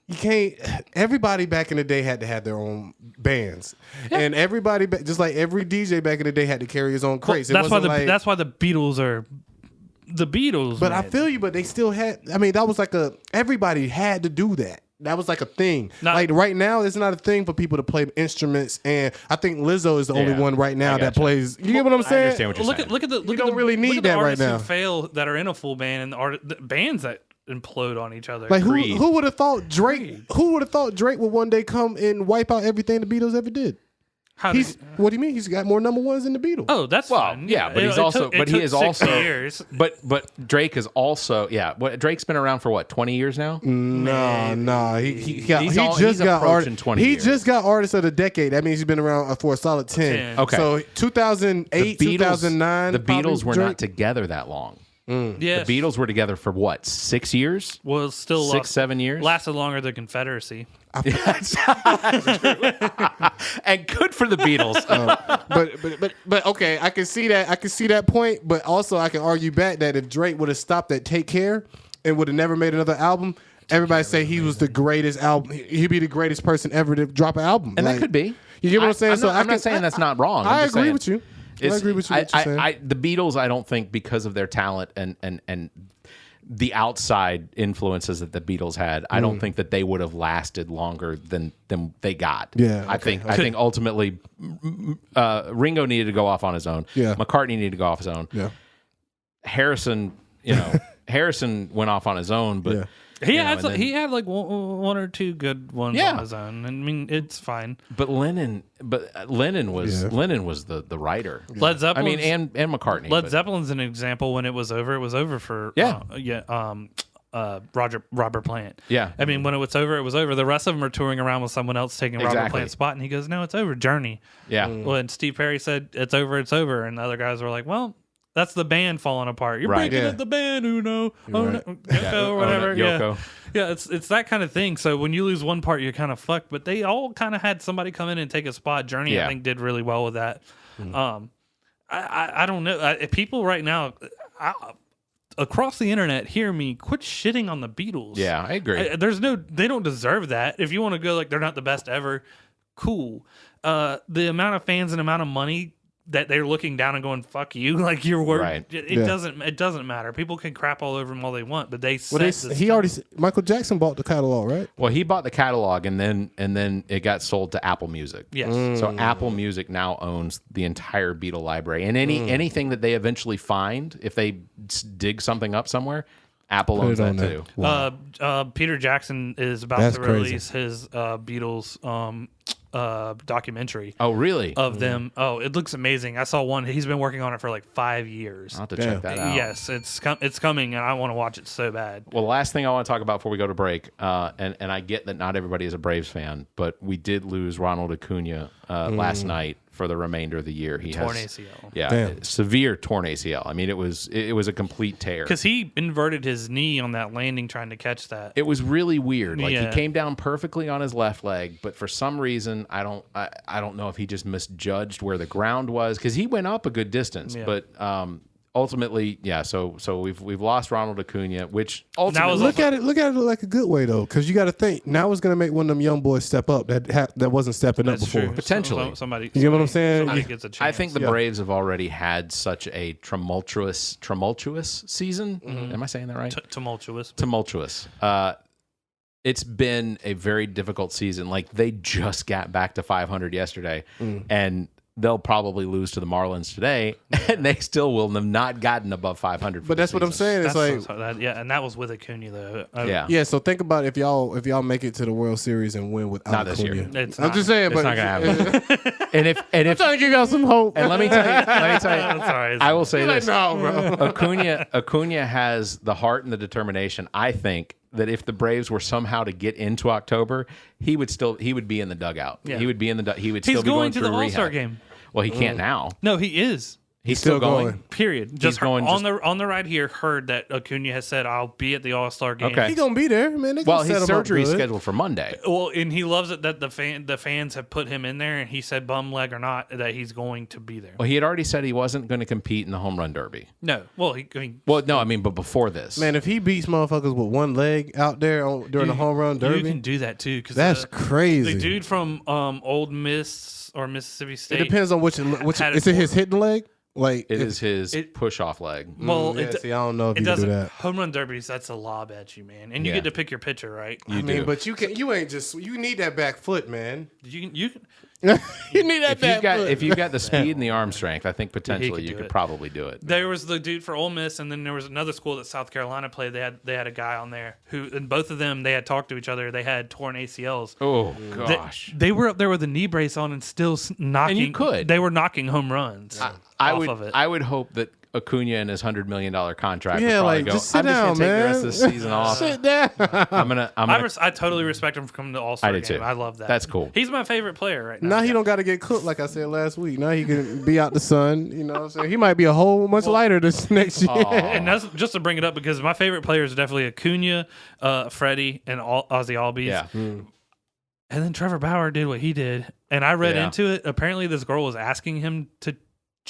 you can't. Everybody back in the day had to have their own bands, and everybody, just like every DJ back in the day, had to carry his own crates. It That's why wasn't like, that's why the Beatles are the Beatles. But I man. feel you. But they still had. I mean, that was like everybody had to do that. That was like a thing. Not- like right now, it's not a thing for people to play instruments, and I think Lizzo is the only one right now I that gotcha. plays. You get what I'm I saying? understand what you're look saying. at look at the look don't at the, really look need at the that right artists now. who fail that are in a full band and the bands that implode on each other. Like Creed. who would have thought Drake? Who would have thought Drake would one day come and wipe out everything the Beatles ever did? How He's did, what do you mean? He's got more number ones than the Beatles. oh, that's Well, fine. yeah, but he's it also, took- it but he took is 60 also, years. but Drake is also, yeah. Drake's been around for what, 20 years now? No. He He's approaching 20 He years. just got artist of the decade. That means he's been around for a solid 10. 10. Okay. So 2008, 2009. The Beatles were Drake. not together that long. Yes. The Beatles were together for what, 6 years? was still 6, 7 years? lasted longer than Confederacy. And good for the Beatles. But okay, I can see that. I can see that point. But also, I can argue back that if Drake would have stopped at Take Care and would have never made another album, everybody say he was the greatest album. He'd be the greatest person ever to drop an album, And that could be. You get what I'm saying? I'm not saying that's not wrong. I I'm just agree saying with you. I agree with you. What you're saying. The Beatles, I don't think because of their talent and the outside influences that the Beatles had, I don't think that they would have lasted longer than they got. Yeah, I think ultimately Ringo needed to go off on his own. Yeah. McCartney needed to go off his own. Yeah. Harrison, Harrison went off on his own, but he had like one or two good ones on his own. I mean, it's fine. But Lennon was the writer. Led Zeppelin. and McCartney. Led Zeppelin's an example. When it was over for Robert Plant. Yeah. I mean, when it was over. The rest of them are touring around with someone else taking Robert Plant's spot, and he goes, "No, it's over." Journey. Yeah. When Steve Perry said it's over, and the other guys were like, "Well, that's the band falling apart. You're breaking up the band, Uno, Yoko, or whatever." Yoko. Yeah, it's that kind of thing. So when you lose one part, you're kind of fucked. But they all kind of had somebody come in and take a spot. Journey, I think, did really well with that. I don't know. People right now across the internet hear me quit shitting on the Beatles. Yeah, I agree. They don't deserve that. If you want to go like they're not the best ever, cool. The amount of fans and amount of money that they're looking down and going, "Fuck you!" Like your word, Right. It doesn't matter. People can crap all over them all they want, but Michael Jackson bought the catalog, right? Well, he bought the catalog, and then it got sold to Apple Music. Yes. So Apple Music now owns the entire Beatle library, and anything that they eventually find, if they dig something up somewhere, Apple owns that too. Wow. Peter Jackson is about to release his Beatles documentary. Oh, really? Of them. Oh, it looks amazing. I saw one. He's been working on it for like 5 years. I'll have to check that out. Yes, it's coming, and I want to watch it so bad. Well, the last thing I want to talk about before we go to break, and I get that not everybody is a Braves fan, but we did lose Ronald Acuna last night for the remainder of the year. He Torn has ACL. Yeah, severe torn ACL. I mean, it was a complete tear. Because he inverted his knee on that landing trying to catch that. It was really weird. Like Yeah. he came down perfectly on his left leg, but for some reason, I don't know if he just misjudged where the ground was, because he went up a good distance, but ultimately, yeah. So we've lost Ronald Acuna, which ultimately look at it like a good way though, because you got to think now it's going to make one of them young boys step up that wasn't stepping up before. True. Potentially. Somebody, you get what I'm saying? Somebody gets a chance. I think the Braves have already had such a tumultuous season. Am I saying that right? Tumultuous. Tumultuous. It's been a very difficult season. Like they just got back to 500 yesterday, and they'll probably lose to the Marlins today, and they still will have not gotten above 500. But that's what I'm saying. It's and that was with Acuna though. Yeah. So think about if y'all make it to the World Series and win without Not this Acuna. year. I'm just saying, but it's not gonna happen. and if I'm trying to give y'all some hope. and let me tell you, Sorry, I will say this: no, bro. Acuna has the heart and the determination. I think that if the Braves were somehow to get into October, he would be in the dugout. Yeah. He would be in the. He would He's still be going going to through the All-Star rehab. game. Well, he can't now. No, he is. He's still going. Period. Just going on the ride here. Heard that Acuna has said, "I'll be at the All-Star game." Okay. He gonna be there, man. They Well, gonna set his him up surgery is good. scheduled for Monday. Well, and he loves it that the fans have put him in there, and he said, bum leg or not, that he's going to be there. Well, he had already said he wasn't going to compete in the home run derby. No, well, But before this, Man, if he beats motherfuckers with one leg out there during the home run derby, you can do that too. Cause that's crazy. The dude from Old Miss or Mississippi It State. depends on which had is it his hitting leg? Like it is his push-off leg. Well, see, I don't know if it you can do doesn't. that. Home run derbies, that's a lob at you, man, and you Yeah. get to pick your pitcher, right? You I mean, do. but you ain't just you need that back foot, man. You can. You need that back foot. If you've got the speed and the arm strength, I think potentially could you do could it. probably do it. There was the dude for Ole Miss, and then there was another school that South Carolina played. They had a guy on there who, and both of them, they had talked to each other. They had torn ACLs. Oh gosh, They were up there with a knee brace on and still knocking. And you could. They were knocking home runs off of it. I would hope that Acuna and his $100 million contract Yeah, would probably like, go. just sit I'm just down, gonna take the man. rest of the season off. Sit down. I'm gonna. I totally respect him for coming to the All-Star I do game. too. I love that. That's cool. He's my favorite player right now. Now he don't got to get cooked like I said last week. Now he can be out the sun. You know what I'm saying? He might be a whole much lighter this next year. And that's just to bring it up because my favorite players are definitely Acuna, Freddie, and Ozzy Albies. Yeah. And then Trevor Bauer did what he did, and I read Yeah. into it. Apparently, this girl was asking him to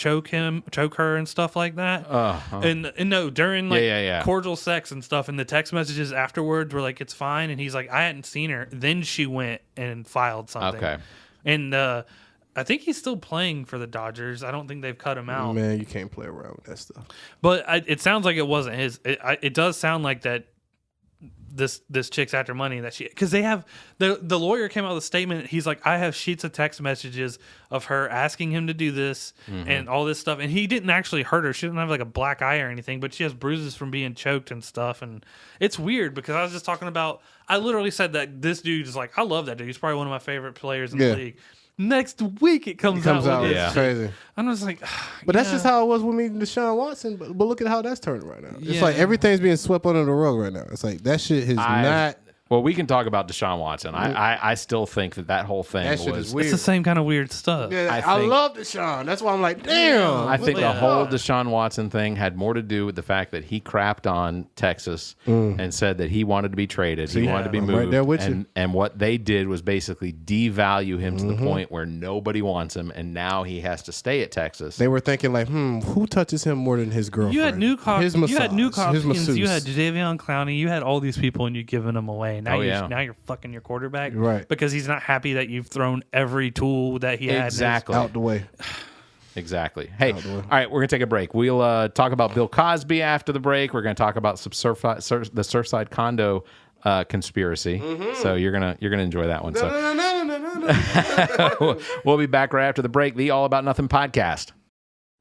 choke her and stuff like that. And no, during like cordial sex and stuff, and the text messages afterwards were like, it's fine. And he's like, I hadn't seen her. Then she went and filed something. Okay. And I think he's still playing for the Dodgers. I don't think they've cut him out. Man, you can't play around with that stuff. But it sounds like it wasn't his. It does sound like that this chick's after money, that she, because they have the lawyer came out with a statement. He's like, I have sheets of text messages of her asking him to do this and all this stuff, and he didn't actually hurt her. She didn't have like a black eye or anything, but she has bruises from being choked and stuff. And it's weird because I was just talking about, I literally said that this dude is like, I love that dude. He's probably one of my favorite players in the league. Next week it comes out. It's crazy. I'm just like, but that's just how it was with me and Desean Watson. But look at how that's turning right now. It's like everything's being swept under the rug right now. It's like that shit is not. Well, we can talk about Desean Watson. I still think that whole thing was weird. It's the same kind of weird stuff. Yeah, I love Desean. That's why I'm like, damn. I think the whole Desean Watson thing had more to do with the fact that he crapped on Texas and said that he wanted to be traded. He wanted to be moved. Right there with you. And what they did was basically devalue him to the point where nobody wants him, and now he has to stay at Texas. They were thinking like, who touches him more than his girlfriend? You had Hopkins, you had masseuse. Jadeveon Clowney, you had all these people, and you've given them away. Now you're fucking your quarterback, right? Because he's not happy that you've thrown every tool that he had out the way. Exactly. Hey, all right, we're gonna take a break. We'll talk about Bill Cosby after the break. We're gonna talk about the Surfside Condo conspiracy. So you're gonna enjoy that one. We'll be back right after the break. The All About Nothing podcast.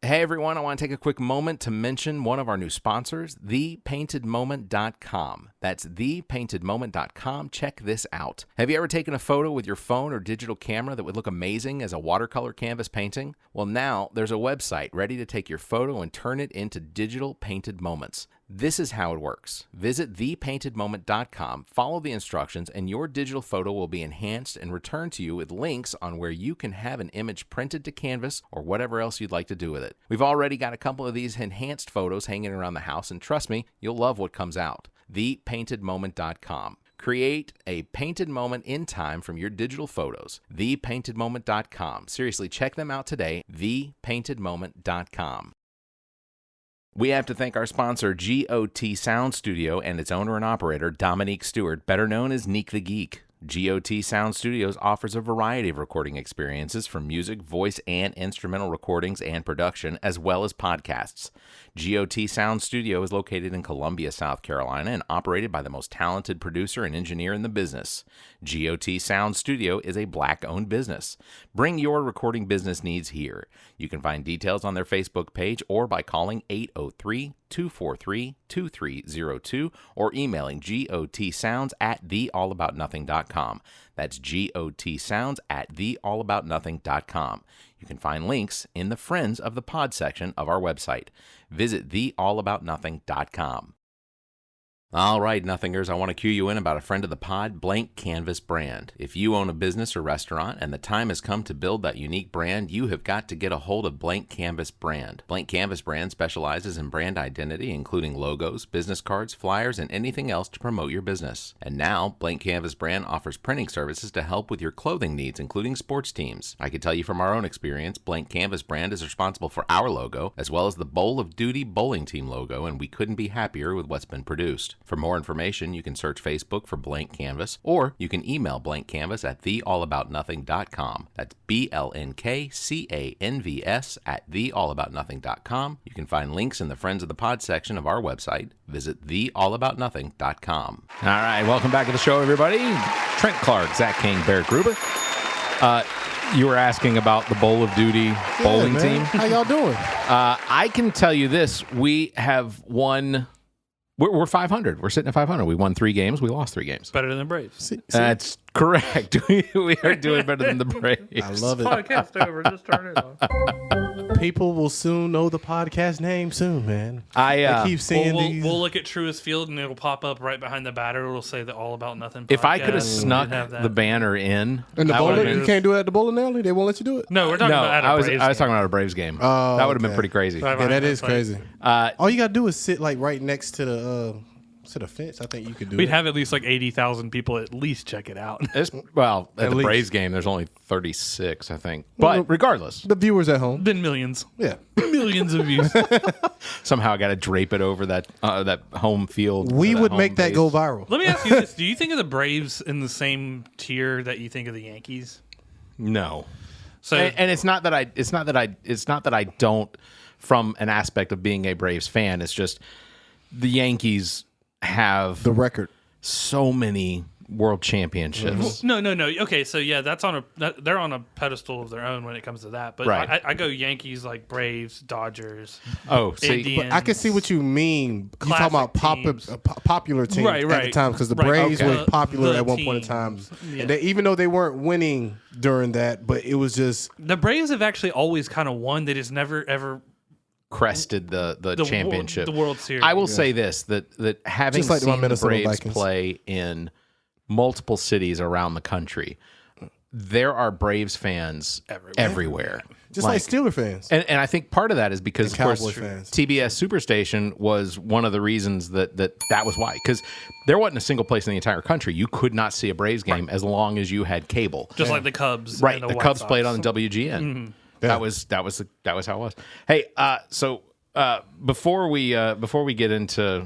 Hey everyone, I want to take a quick moment to mention one of our new sponsors, thepaintedmoment.com. That's thepaintedmoment.com. Check this out. Have you ever taken a photo with your phone or digital camera that would look amazing as a watercolor canvas painting? Well, now there's a website ready to take your photo and turn it into digital painted moments. This is how it works. Visit thepaintedmoment.com, follow the instructions, and your digital photo will be enhanced and returned to you with links on where you can have an image printed to canvas or whatever else you'd like to do with it. We've already got a couple of these enhanced photos hanging around the house, and trust me, you'll love what comes out. Thepaintedmoment.com. Create a painted moment in time from your digital photos. Thepaintedmoment.com. Seriously, check them out today. Thepaintedmoment.com. We have to thank our sponsor, G.O.T Sound Studio, and its owner and operator, Dominique Stewart, better known as Neek the Geek. G.O.T Sound Studios offers a variety of recording experiences from music, voice, and instrumental recordings and production, as well as podcasts. G.O.T Sound Studio is located in Columbia, South Carolina, and operated by the most talented producer and engineer in the business. G.O.T Sound Studio is a Black-owned business. Bring your recording business needs here. You can find details on their Facebook page or by calling 803-243-2302 or emailing gotsounds@theallaboutnothing.com. That's gotsounds@theallaboutnothing.com. You can find links in the Friends of the Pod section of our website. Visit theallaboutnothing.com. All right, Nothingers, I want to cue you in about a friend of the pod, Blank Canvas Brand. If you own a business or restaurant and the time has come to build that unique brand, you have got to get a hold of Blank Canvas Brand. Blank Canvas Brand specializes in brand identity, including logos, business cards, flyers, and anything else to promote your business. And now, Blank Canvas Brand offers printing services to help with your clothing needs, including sports teams. I can tell you from our own experience, Blank Canvas Brand is responsible for our logo, as well as the Bowl of Duty bowling team logo, and we couldn't be happier with what's been produced. For more information, you can search Facebook for Blank Canvas, or you can email Blank Canvas at theallaboutnothing.com. That's BLNKCANVS at theallaboutnothing.com. You can find links in the Friends of the Pod section of our website. Visit theallaboutnothing.com. All right, welcome back to the show, everybody. Trent Clark, Zach King, Barrett Gruber. You were asking about the Bowl of Duty bowling team. How y'all doing? I can tell you this. We have won... We're 500. We're sitting at 500. We won 3 games. We lost 3 games. Better than the Braves. That's correct. We are doing better than the Braves. I love it. Podcast over. Just turn it off. People will soon know the podcast name soon, man. I keep seeing these. We'll look at Truist Field and it'll pop up right behind the batter. It'll say the All About Nothing podcast. If I could have snuck the banner in. And the bowling, you can't do it at the bowling alley? They won't let you do it? No, we're talking about at a Braves game. I was talking about a Braves game. Oh, that would have been pretty crazy. Yeah, that is crazy. All you got to do is sit like right next to the Instead of fence, I think you could do We'd it. have at least like 80,000 people at least check it out. Well, at the least. Braves game, there's only 36, I think. But regardless, The viewers at home. Been millions. Yeah. Millions of views. somehow I got to drape it over that home field. We that would home make that base. go viral. Let me ask you this. Do you think of the Braves in the same tier that you think of the Yankees? No. So And it's not that I don't, from an aspect of being a Braves fan. It's just the Yankees have The record. so many world championships. No. Okay, so yeah, they're on a pedestal of their own when it comes to that. But Right. I go Yankees, like Braves, Dodgers, Oh, see, Indians. I can see what you mean. You talking about Classic teams. popular teams Right, at the right. time because the Right, Braves okay. were popular The at one point in time. teams. Yeah. And even though they weren't winning during that, but it was just The Braves have actually always kind of won. They just never ever crested the championship. the World Series. I will say this, that having Just like my seen the Minnesota Braves Vikings. play in multiple cities around the country, there are Braves fans everywhere. just like Steeler fans. And I think part of that is because, And of course, Cowboy fans. TBS Superstation was one of the reasons that was why. Because there wasn't a single place in the entire country you could not see a Braves game as long as you had cable. just like the Cubs. Right, and the White Cubs Sox. played on WGN. Yeah. That was how it was. Hey, so before we get into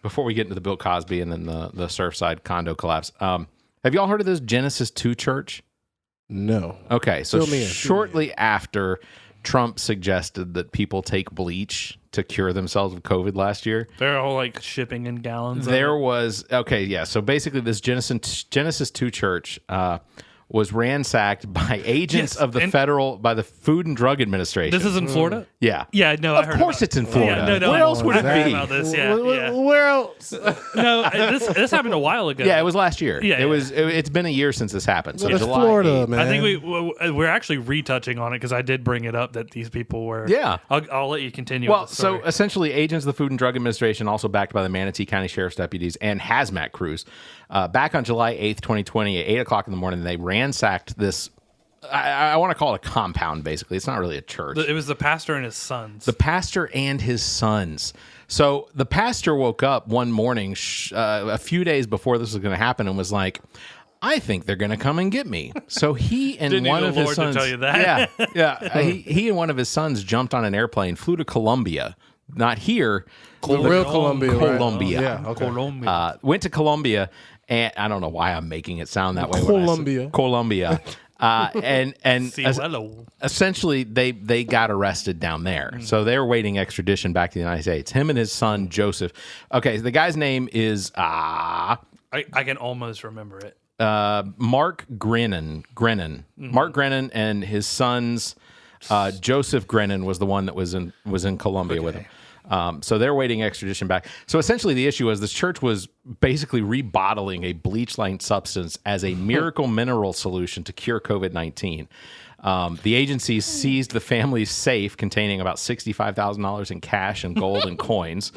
the Bill Cosby and then the Surfside condo collapse, have y'all heard of this Genesis 2 church? No. Okay, so Fill me in. shortly after Trump suggested that people take bleach to cure themselves of COVID last year, They're all like shipping in gallons. of there it. was so basically this Genesis 2 church was ransacked by agents Yes, of the and- by the Food and Drug Administration. This is in Florida. yeah. Yeah, no, I Of heard course about it's in Florida. Yeah, no, Where else would it I heard be? about this, yeah, yeah. Where else? No, this happened a while ago. Yeah, it was last year. Yeah, It's been a year since this happened. So It's July Florida, 8th. man. I think we're actually retouching on it because I did bring it up that these people were. Yeah. I'll let you continue. Well, with the story. so essentially, agents of the Food and Drug Administration, also backed by the Manatee County Sheriff's deputies and hazmat crews, back on July 8th, 2020, at 8 o'clock in the morning, they ransacked this. I want to call it a compound, basically. It's not really a church. It was the pastor and his sons. The pastor and his sons. So the pastor woke up one morning a few days before this was going to happen and was like, I think they're going to come and get me. So he and Didn't one need of the his Lord to sons, tell you that. yeah. He and one of his sons jumped on an airplane, flew to Colombia, not here, Real Columbia. Right? Colombia. Yeah, okay. Colombia. Went to Colombia, and I don't know why I'm making it sound that way. Colombia. Colombia. And Cielo. essentially they got arrested down there. So they're waiting extradition back to the United States. Him and his son Joseph. Okay, the guy's name is I can almost remember it. Mark Grennan. Mark Grennan, and his son's Joseph Grennan was the one that was in Colombia with him. So they're waiting extradition back. So essentially the issue was this church was basically rebottling a bleach-like substance as a miracle mineral solution to cure COVID-19. The agency seized the family's safe containing about $65,000 in cash and gold and coins.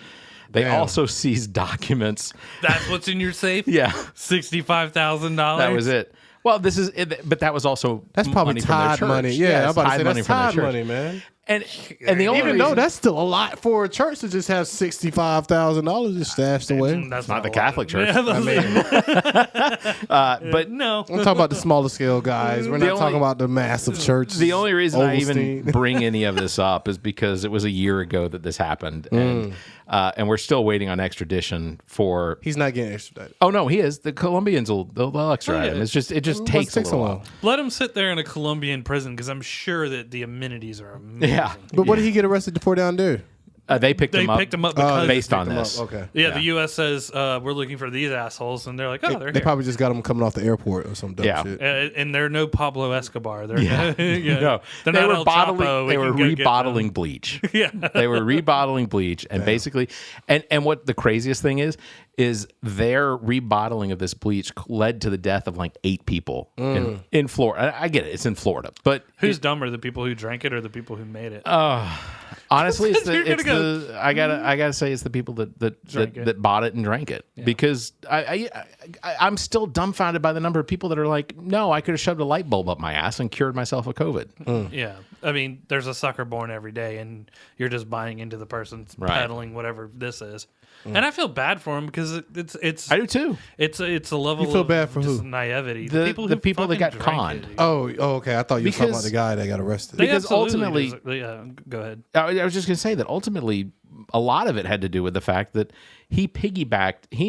They also seized documents. That's what's in your safe. Yeah, $65,000. that was it. Well, this is, but that was also That's probably money from their Tide church. money. Yeah, I'm it's about to Tide say money that's from their Tide church. money, man. And the only Even though reason- that's still a lot for a church to just have $65,000 just stashed away. That's not the a lot. Catholic Church. Yeah, but no. I'm talking about the smaller scale guys. We're not talking about the massive church. the only reason I even Ovaltine. bring any of this up is because it was a year ago that this happened, and we're still waiting on extradition for. He's not getting extradited. Oh no, he is. The Colombians they'll extradite him. It just takes a little while. Let him sit there in a Colombian prison because I'm sure that the amenities are amazing. Yeah, But what did he get arrested for down there? they picked They him up. picked him up because based on Picked him this. up. Okay. Yeah, the U.S. says we're looking for these assholes, and they're like, oh, they're They here. probably just got him coming off the airport or some dumb Yeah. shit. And they're no Pablo Escobar. They're Yeah. yeah. No, They're they not were El bottling. Chapo. They We were can go get them. rebottling bleach. Yeah. They were rebottling bleach, and basically, and what the craziest thing is their rebottling of this bleach led to the death of like 8 people in Florida. I get it; it's in Florida, but Who's dumber, the people who drank it or the people who made it? honestly, You're gonna go- I gotta say it's the people that bought it and drank it, because I'm still dumbfounded by the number of people that are like, no, I could have shoved a light bulb up my ass and cured myself of COVID. Yeah. I mean, there's a sucker born every day, and you're just buying into the person's peddling whatever this is. And I feel bad for him because it's. I do too. It's a level. You feel of bad for just who? naivety. The people that fucking got drank conned. it. Oh, okay. I thought you were talking about Because- the guy that got arrested. They because absolutely ultimately- go ahead. I was just going to say that ultimately, a lot of it had to do with the fact that he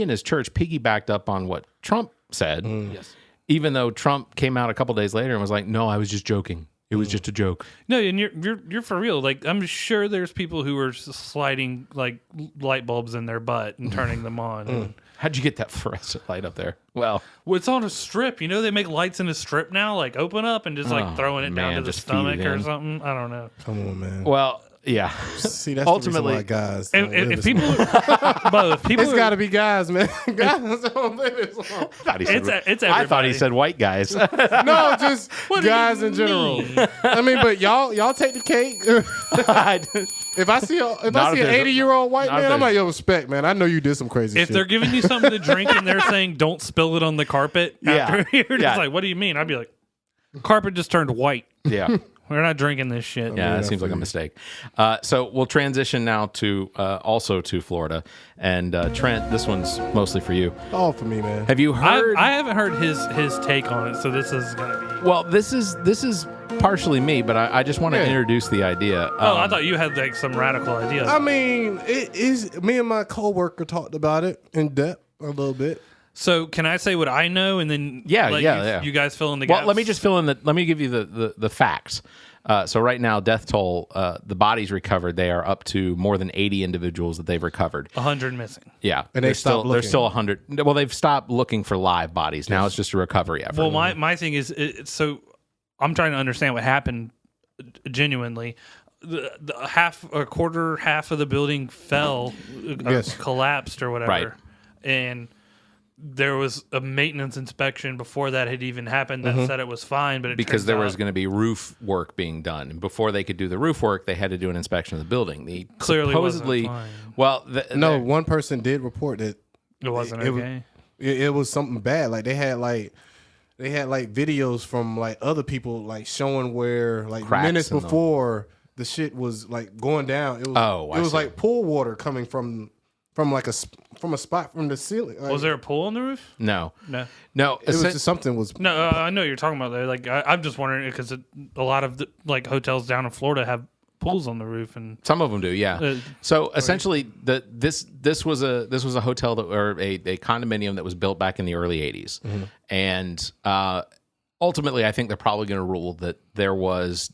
and his church piggybacked up on what Trump said. Yes. Even though Trump came out a couple days later and was like, "No, I was just joking. It was just a joke." No, and you're for real. Like, I'm sure there's people who are sliding like light bulbs in their butt and turning them on. And, How'd you get that fluorescent light up there? Well, it's on a strip. You know, they make lights in a strip now. Like, open up and just like throwing it down man, to the just feed it stomach or in. something. I don't know. Come on, man. yeah. See, that's ultimately- the reason why guys don't live If as people, long. both people, It's got to be guys, man. Guys don't live as long. I thought he said, It's I thought he everybody. said white guys. No, just What do you guys in general. mean? I mean, but y'all take the cake. If I see an Not if there's a- 80-year-old white not if man, I'm there's- like, yo, respect, man. I know you did some crazy If shit. they're giving you something to drink and they're saying don't spill it on the carpet, after you're just Yeah. like, what do you mean? I'd be like, carpet just turned white. yeah. We're not drinking this shit. Yeah, Yeah, that seems like a for you. mistake. So we'll transition now to also to Florida. And Trent, this one's mostly for you. all for me, man. Have you heard? I haven't heard his take on it, so this is gonna be. Well, this is partially me, but I just want to Yeah. introduce the idea. Oh, I thought you had like some radical idea. I mean, it is. Me and my coworker talked about it in depth a little bit. So can I say what I know, and then Yeah. you guys fill in the gaps? Well, let me just fill in let me give you the facts. So right now, death toll, the bodies recovered, they are up to more than 80 individuals that they've recovered. 100 missing. Yeah, And they there's still stopped there's looking. still 100. Well, they've stopped looking for live bodies. Now it's just a recovery effort. Well, my thing is, so I'm trying to understand what happened genuinely. The half of the building fell, Yes. collapsed or whatever, Right. and there was a maintenance inspection before that had even happened that said it was fine, but because turns there out was going to be roof work being done, and before they could do the roof work, they had to do an inspection of the building. The Clearly wasn't supposedly, fine. well, No, one person did report that it wasn't it was- okay. it was something bad. Like they had videos from like other people like showing where like Cracks minutes in the- before the shit was like going down. It was I it was see. like pool water coming from like a spot from the ceiling. Like, Was there a pool on the roof? no, No. It was just something was. No, I know what you're talking about there. Like, I'm just wondering because a lot of the, like hotels down in Florida have pools on the roof, and some of them do, yeah. So essentially, this was a hotel or a condominium that was built back in the early '80s, and ultimately, I think they're probably going to rule that there was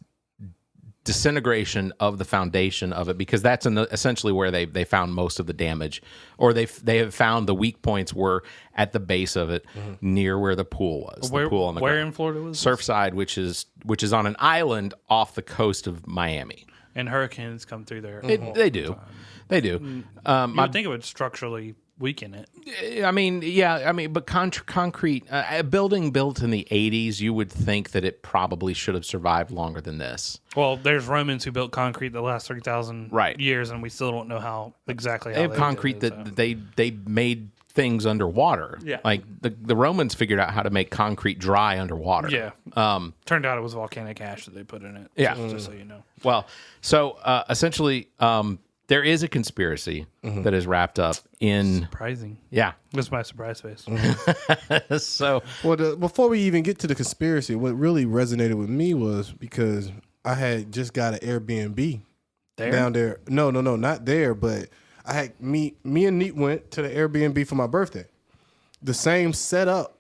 disintegration of the foundation of it, because that's essentially where they found most of the damage, or they have found the weak points were at the base of it, near where the pool was. where The pool on the where ground. in Florida was this? Surfside, which is on an island off the coast of Miami. And hurricanes come through there. They do. You would think it would structurally weaken it. I mean, but concrete, a building built in the 80s, you would think that it probably should have survived longer than this. Well, there's Romans who built concrete the last 3,000 Right. years, and we still don't know how exactly. They have concrete did it, that they made things underwater. Yeah. Like the Romans figured out how to make concrete dry underwater. Yeah. Turned out it was volcanic ash that they put in it. Yeah. Just so you know. Well, so essentially, there is a conspiracy that is wrapped up in. Surprising. Yeah. That's my surprise face. So Well, before we even get to the conspiracy, what really resonated with me was because I had just got an Airbnb There? down there. No, not there, but I had me and Neat went to the Airbnb for my birthday. The same setup,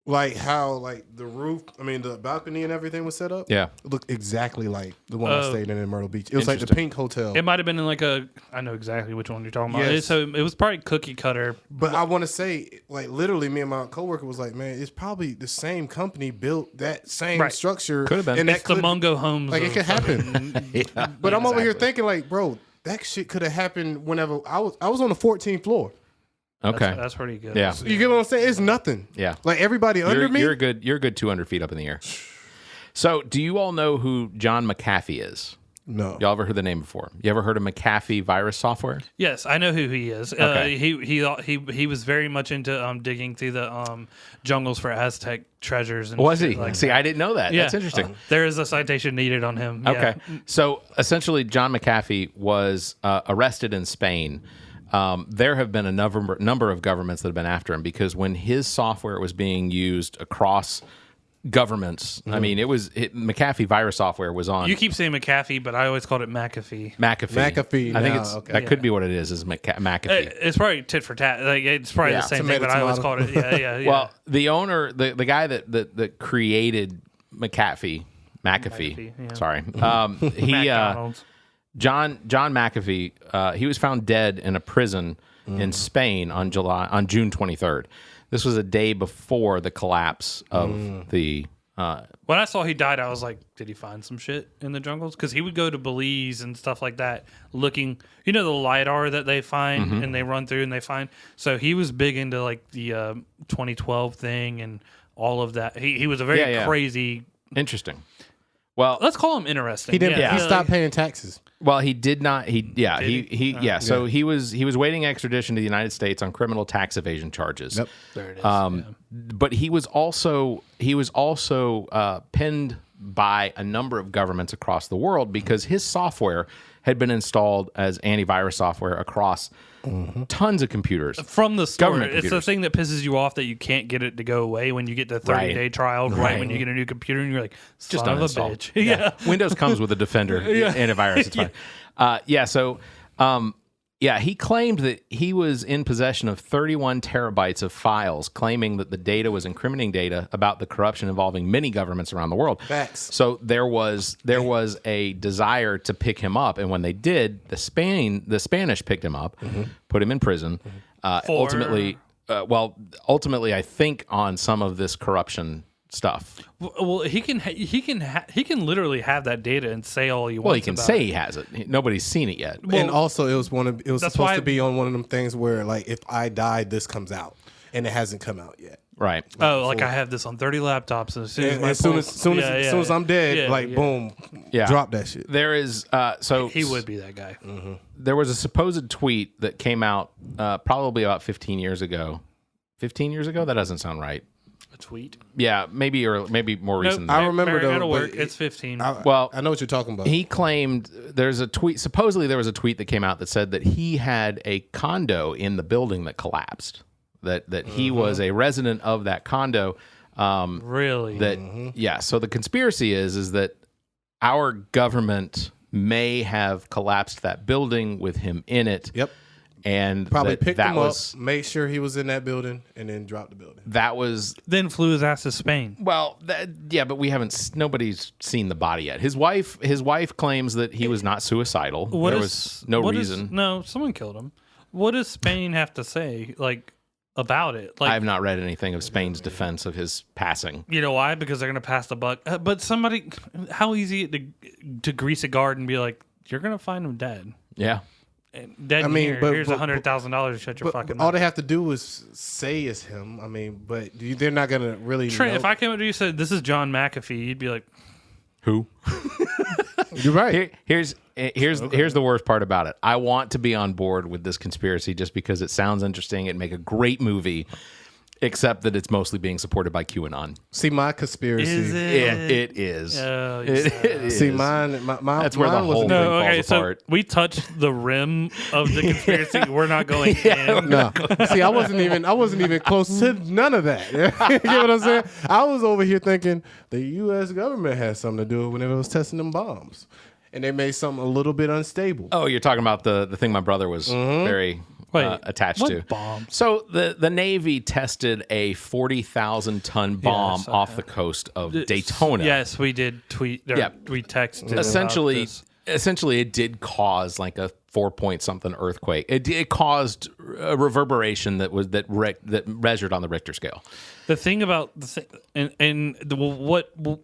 like how like the roof, the balcony and everything was set up. yeah. It looked exactly like the one I stayed in Myrtle Beach. It was like the Interesting. Pink Hotel. It might have been in like I know exactly which one you're talking about. Yes. So it was probably cookie cutter. But I want to say, like, literally, me and my coworker was like, man, it's probably the same company built that same Right. structure. Could have been. And It's that the Mungo Homes. like, it of could happen. fucking- But I'm over here Exactly. thinking, like, bro, that shit could have happened whenever I was on the 14th floor. Okay. That's pretty good. Yeah. You get what I'm saying? It's nothing. Yeah. Like everybody under me. You're a good 200 feet up in the air. So, do you all know who John McAfee is? No. Y'all ever heard the name before? You ever heard of McAfee virus software? Yes, I know who he is. Okay. He was very much into digging through the jungles for Aztec treasures. And Was he? shit like See, that. I didn't know that. Yeah. That's interesting. There is a citation needed on him. Yeah. Okay. So essentially, John McAfee was arrested in Spain. There have been a number of governments that have been after him because when his software was being used across governments, I mean, McAfee virus software was on. You keep saying McAfee, but I always called it McAfee. McAfee. I think now, that could be what it is McAfee. It's probably tit for tat. Like it's probably the same thing, but I always called it. Yeah. Well, the owner, the guy that created McAfee, yeah. sorry, he McDonald's. John McAfee, he was found dead in a prison in Spain on June 23rd. This was a day before the collapse of the. When I saw he died, I was like, did he find some shit in the jungles? Because he would go to Belize and stuff like that, looking, the LiDAR that they find and they run through and they find. So he was big into like the 2012 thing and all of that. He was a very crazy. Interesting. Well, Let's call him interesting. He didn't. Yeah. He stopped paying taxes. Well, he did not. So he was waiting extradition to the United States on criminal tax evasion charges. Yep. There it is. But he was also pinned by a number of governments across the world because his software had been installed as antivirus software across tons of computers. From the store, Government it's the computers. thing that pisses you off that you can't get it to go away when you get the 30-day trial, right when you get a new computer, and you're like, Just son of a uninstall. bitch. Yeah. Windows comes with a Defender antivirus. It's fine. He claimed that he was in possession of 31 terabytes of files, claiming that the data was incriminating data about the corruption involving many governments around the world. Facts. So there was a desire to pick him up, and when they did, the Spanish picked him up, put him in prison. Ultimately, I think on some of this corruption stuff. Well, he can literally have that data and say all he wants. Well, he can about say it. he has it. Nobody's seen it yet. And also, it was That's supposed why- to be on one of them things where, like, if I die, this comes out, and it hasn't come out yet. Right. Oh, like I have this on 30 laptops, and as soon as And my as soon pulse- as I'm dead, boom, Yeah. drop that shit. There is he would be that guy. There was a supposed tweet that came out probably about 15 years ago. 15 years ago? That doesn't sound right. A tweet. Yeah, maybe more recent. I remember Barrett, though. it'll but work. It's 15. Well, I know what you're talking about. he claimed there's a tweet. Supposedly, there was a tweet that came out that said that he had a condo in the building that collapsed. That he was a resident of that condo. Really? So the conspiracy is that our government may have collapsed that building with him in it. Yep. And Probably that picked that him was, up, made sure he was in that building, and then dropped the building. That was Then flew his ass to Spain. well, but we haven't. Nobody's seen the body yet. His wife claims that he was not suicidal. There was no reason. No, someone killed him. What does Spain have to say, like, about it? Like, I have not read anything of Spain's defense of his passing. you know why? Because they're gonna pass the buck. But somebody, how easy to grease a guard and be like, you're gonna find him dead. Yeah. Dead. I mean, here. but- Here's but- $100,000 to shut your fucking All mouth. they have to do is say it's him. I mean, but they're not gonna really. Trent, know. if I came up to you and said this is John McAfee, you'd be like, Who? You're right. Here's the worst part about it. I want to be on board with this conspiracy just because it sounds interesting. It'd make a great movie, except that it's mostly being supported by QAnon. See, my conspiracy. is it? It is. Oh, you It sad. is. See, my That's where the mine was whole No, thing okay, falls so apart. we touched the rim of the conspiracy. We're not going in. No, see, I wasn't even close to none of that. You get what I'm saying? I was over here thinking the U.S. government had something to do when it was testing them bombs, and they made something a little bit unstable. Oh, you're talking about the thing my brother was very Wait, attached what to. bombs? So the Navy tested a 40,000 ton bomb Yes, I off have. the coast of Daytona. Yes, we did tweet. Or Yeah. we texted. Essentially, about essentially, it did cause like a 4-point something earthquake. It caused a reverberation that measured on the Richter scale. the thing about the thing,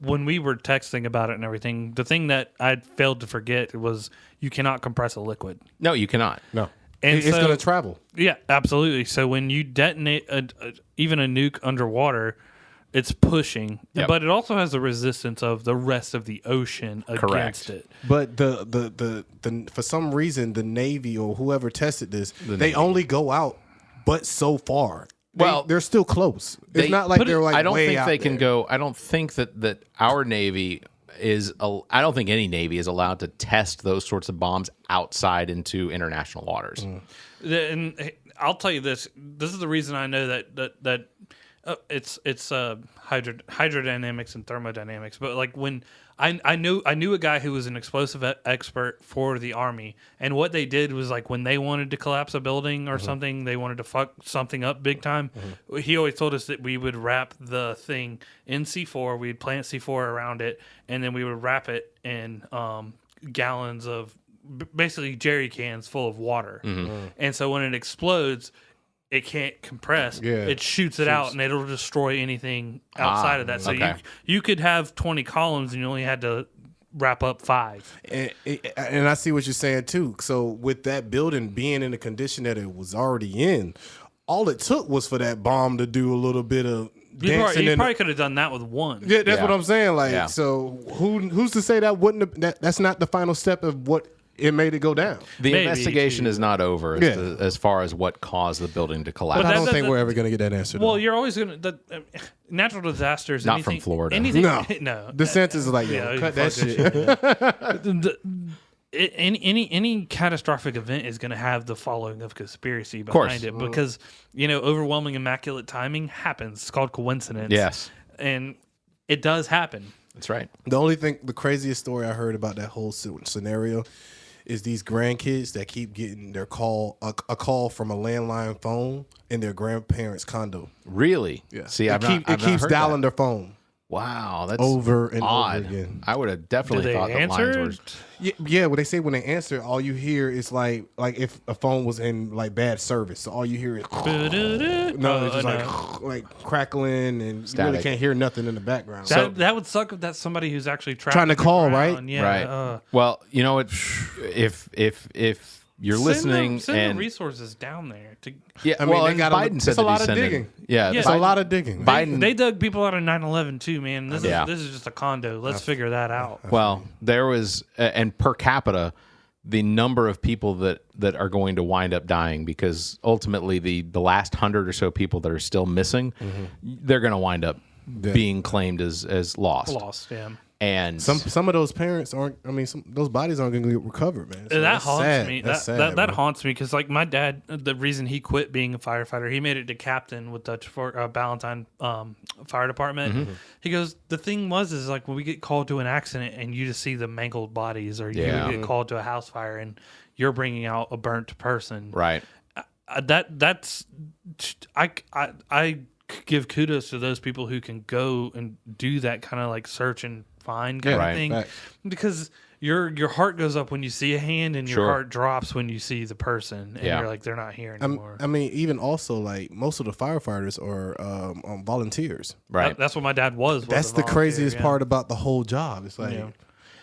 when we were texting about it and everything, the thing that I failed to forget was you cannot compress a liquid. No, you cannot. No, And it's so- going to travel. Yeah, absolutely. So when you detonate even a nuke underwater, it's pushing, Yep. but it also has the resistance of the rest of the ocean against it. But the for some reason the Navy or whoever tested this, they Navy. only go out but so far. Well, they're still close. It's not like they're like I don't way think out they can there. go. I don't think that our Navy is. I don't think any Navy is allowed to test those sorts of bombs outside into international waters. And I'll tell you this. This is the reason I know that it's hydrodynamics and thermodynamics. But like when I knew a guy who was an explosive expert for the Army, and what they did was like when they wanted to collapse a building or something, they wanted to fuck something up big time. He always told us that we would wrap the thing in C4. We'd plant C4 around it, and then we would wrap it in gallons of basically jerry cans full of water. And so when it explodes, it can't compress. Yeah. It shoots it out, and it'll destroy anything outside of that. So you could have 20 columns, and you only had to wrap up 5. And I see what you're saying too. So with that building being in the condition that it was already in, all it took was for that bomb to do a little bit of dancing. You probably could have done that with one. Yeah, that's Yeah. what I'm saying. Like, Yeah. so who's to say that wouldn't have, that's not the final step of what it made it go down? The Maybe, investigation too. is not over as far as what caused the building to collapse. But I that- don't that- think that- we're ever going to get that answer. Well, though. you're always going to... natural disasters... Not anything, from Florida. Anything, No. no. DeSantis is like, Yeah, yo, cut fuck that shit. Any catastrophic event is going to have the following of conspiracy behind it because overwhelming immaculate timing happens. It's called coincidence. Yes. And it does happen. That's right. The craziest story I heard about that whole scenario is these grandkids that keep getting their a call from a landline phone in their grandparents' condo. Really? Yeah. See, it keeps dialing their phone. Wow, that's Over and odd. over again. I would have definitely Do they thought the answer? lines were. Yeah, well, they say when they answer, all you hear is like if a phone was in like bad service. So all you hear is no, it's just like crackling, and you really Static. can't hear nothing in the background. That would suck if that's somebody who's actually Trying to call, right? Yeah. Right. Well, you know what? If you're listening send and the resources down there to. yeah, I mean, well, they and got Biden said it's a that lot he of sent it. digging. Yeah, It's Biden, a lot of digging. Biden. They dug people out of 9/11 too, man. This Yeah. is just a condo. Let's figure that out. Well, there was, and per capita, the number of people that are going to wind up dying because ultimately the last 100 or so people that are still missing, they're going to wind up being claimed as lost. Lost, yeah. And Some of those parents aren't. I mean, those bodies aren't going to get recovered, man. So that that's haunts sad. me. That's sad, That bro. haunts me because, like, my dad, the reason he quit being a firefighter, he made it to captain with the Ballantine Fire Department. He goes, the thing is like when we get called to an accident and you just see the mangled bodies, or you get called to a house fire and you're bringing out a burnt person, right. that's I give kudos to those people who can go and do that kind of like search and find kind right. of thing, Right. because your heart goes up when you see a hand and your Sure. heart drops when you see the person, and Yeah. you're like, they're not here anymore. I mean, even also like most of the firefighters are volunteers. Right. That's what my dad was That's a the volunteer, craziest yeah. part about the whole job. It's like, Yeah.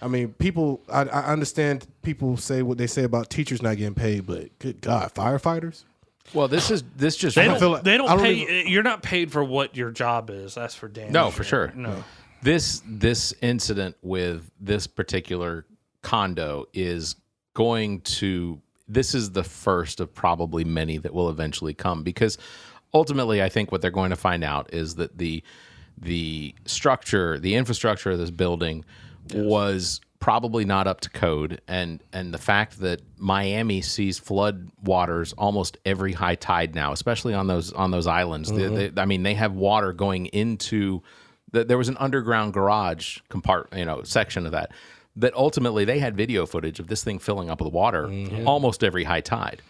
I mean, people. I understand people say what they say about teachers not getting paid, but good God, firefighters. Well, this just They I don't, feel like- they don't I don't pay. You're not paid for what your job is. That's for damn. No, for sure. No. This incident with this particular condo is going to. This is the first of probably many that will eventually come, because ultimately, I think what they're going to find out is that the structure, the infrastructure of this building was probably not up to code, and the fact that Miami sees flood waters almost every high tide now, especially on those islands. I mean, they have water going into. There was an underground garage section of that ultimately they had video footage of this thing filling up with water almost every high tide.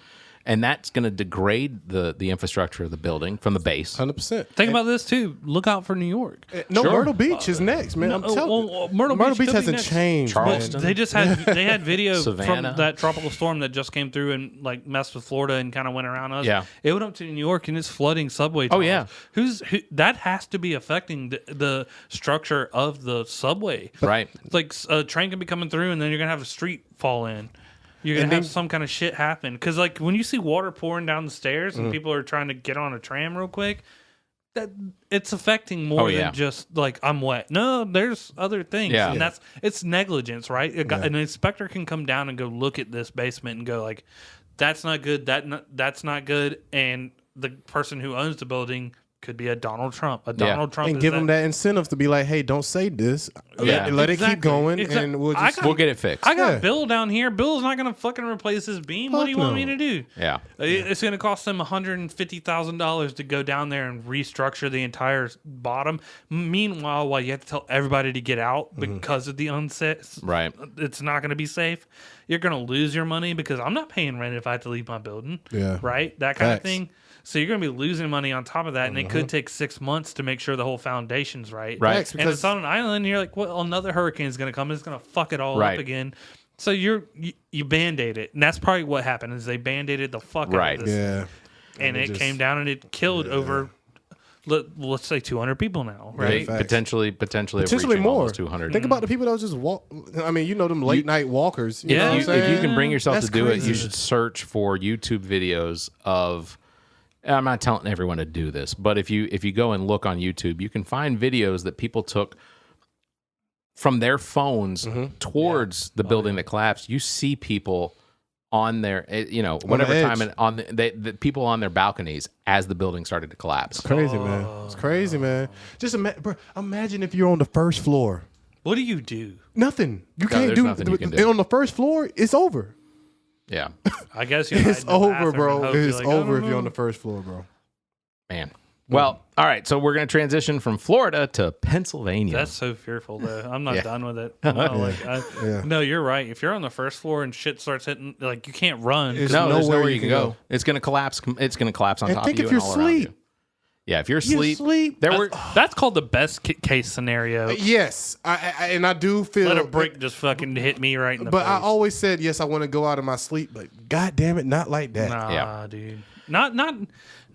And that's going to degrade the infrastructure of the building from the base. 100%. Think about this too. Look out for New York. No, Sure. Myrtle Beach is next, man. I'm telling you. Myrtle Beach could be hasn't next. changed. man. Charleston. They just had video from Savannah. that tropical storm that just came through and like messed with Florida and kind of went around us. Yeah. It went up to New York and it's flooding subway Oh, tunnels. yeah. Who that has to be affecting the structure of the subway. Right. It's like a train can be coming through and then you're gonna have a street fall in. You're gonna have some kind of shit happen because like when you see water pouring down the stairs and people are trying to get on a tram real quick. that it's affecting more yeah. than just like I'm wet. No, there's other things, Yeah. and it's negligence, right? An inspector can come down and go look at this basement and go like, that's not good. That's not good, and the person who owns the building could be a Donald Trump. Trump and give them that incentive to be like, hey, don't say this. Yeah. Let it keep going, and we'll get it fixed. I got Bill down here. Bill's not going to fucking replace his beam. What do you want me to do? Yeah. It's going to cost them $150,000 to go down there and restructure the entire bottom. Meanwhile, while you have to tell everybody to get out because of the unset, Right. It's not going to be safe. You're going to lose your money because I'm not paying rent if I have to leave my building. Yeah. Right? That kind of Facts. thing. So you're going to be losing money on top of that, and it could take 6 months to make sure the whole foundation's right. Right. Facts, And because it's on an island, and you're like, well, another hurricane's going to come, and it's going to fuck it all Right. up again. So you Band-Aid it, and that's probably what happened is they Band-Aided the fuck Right. out of this. yeah. And it just- came down, and it killed over, let's say 200 people now, right? Facts. Potentially more. almost 200. Think about the people that was just walk. I mean, them late night walkers. You Yeah. know what I'm If saying? you can bring yourself That's to do crazy. it, you should search for YouTube videos of. I'm not telling everyone to do this, but if you go and look on YouTube, you can find videos that people took from their phones towards the building that collapsed. You see people on their, whatever edge. time, and on the people on their balconies as the building started to collapse. Crazy, man. It's crazy, man. Just imagine if you're on the first floor. What do you do? Nothing. You can't there's do. nothing you can do. On the first floor, it's over. Yeah, I guess you It's over, bro. It's over if you're on the first floor, bro. man. Well, all right. So we're going to transition from Florida to Pennsylvania. That's so fearful, though. I'm not Yeah. done with it. No, you're right. If you're on the first floor and shit starts hitting, like you can't run. It's No, there's nowhere nowhere you you can can go. go. It's going to collapse. It's going to collapse on And top think of you if you're and all around asleep. you. Yeah, if you're You asleep, sleep. there were. That's called the best case scenario. Yes, I do feel. Let a brick just fucking hit me right in the But face. I always said yes. I want to go out of my sleep, but god damn it, not like that. Nah, Yeah. dude. Nah.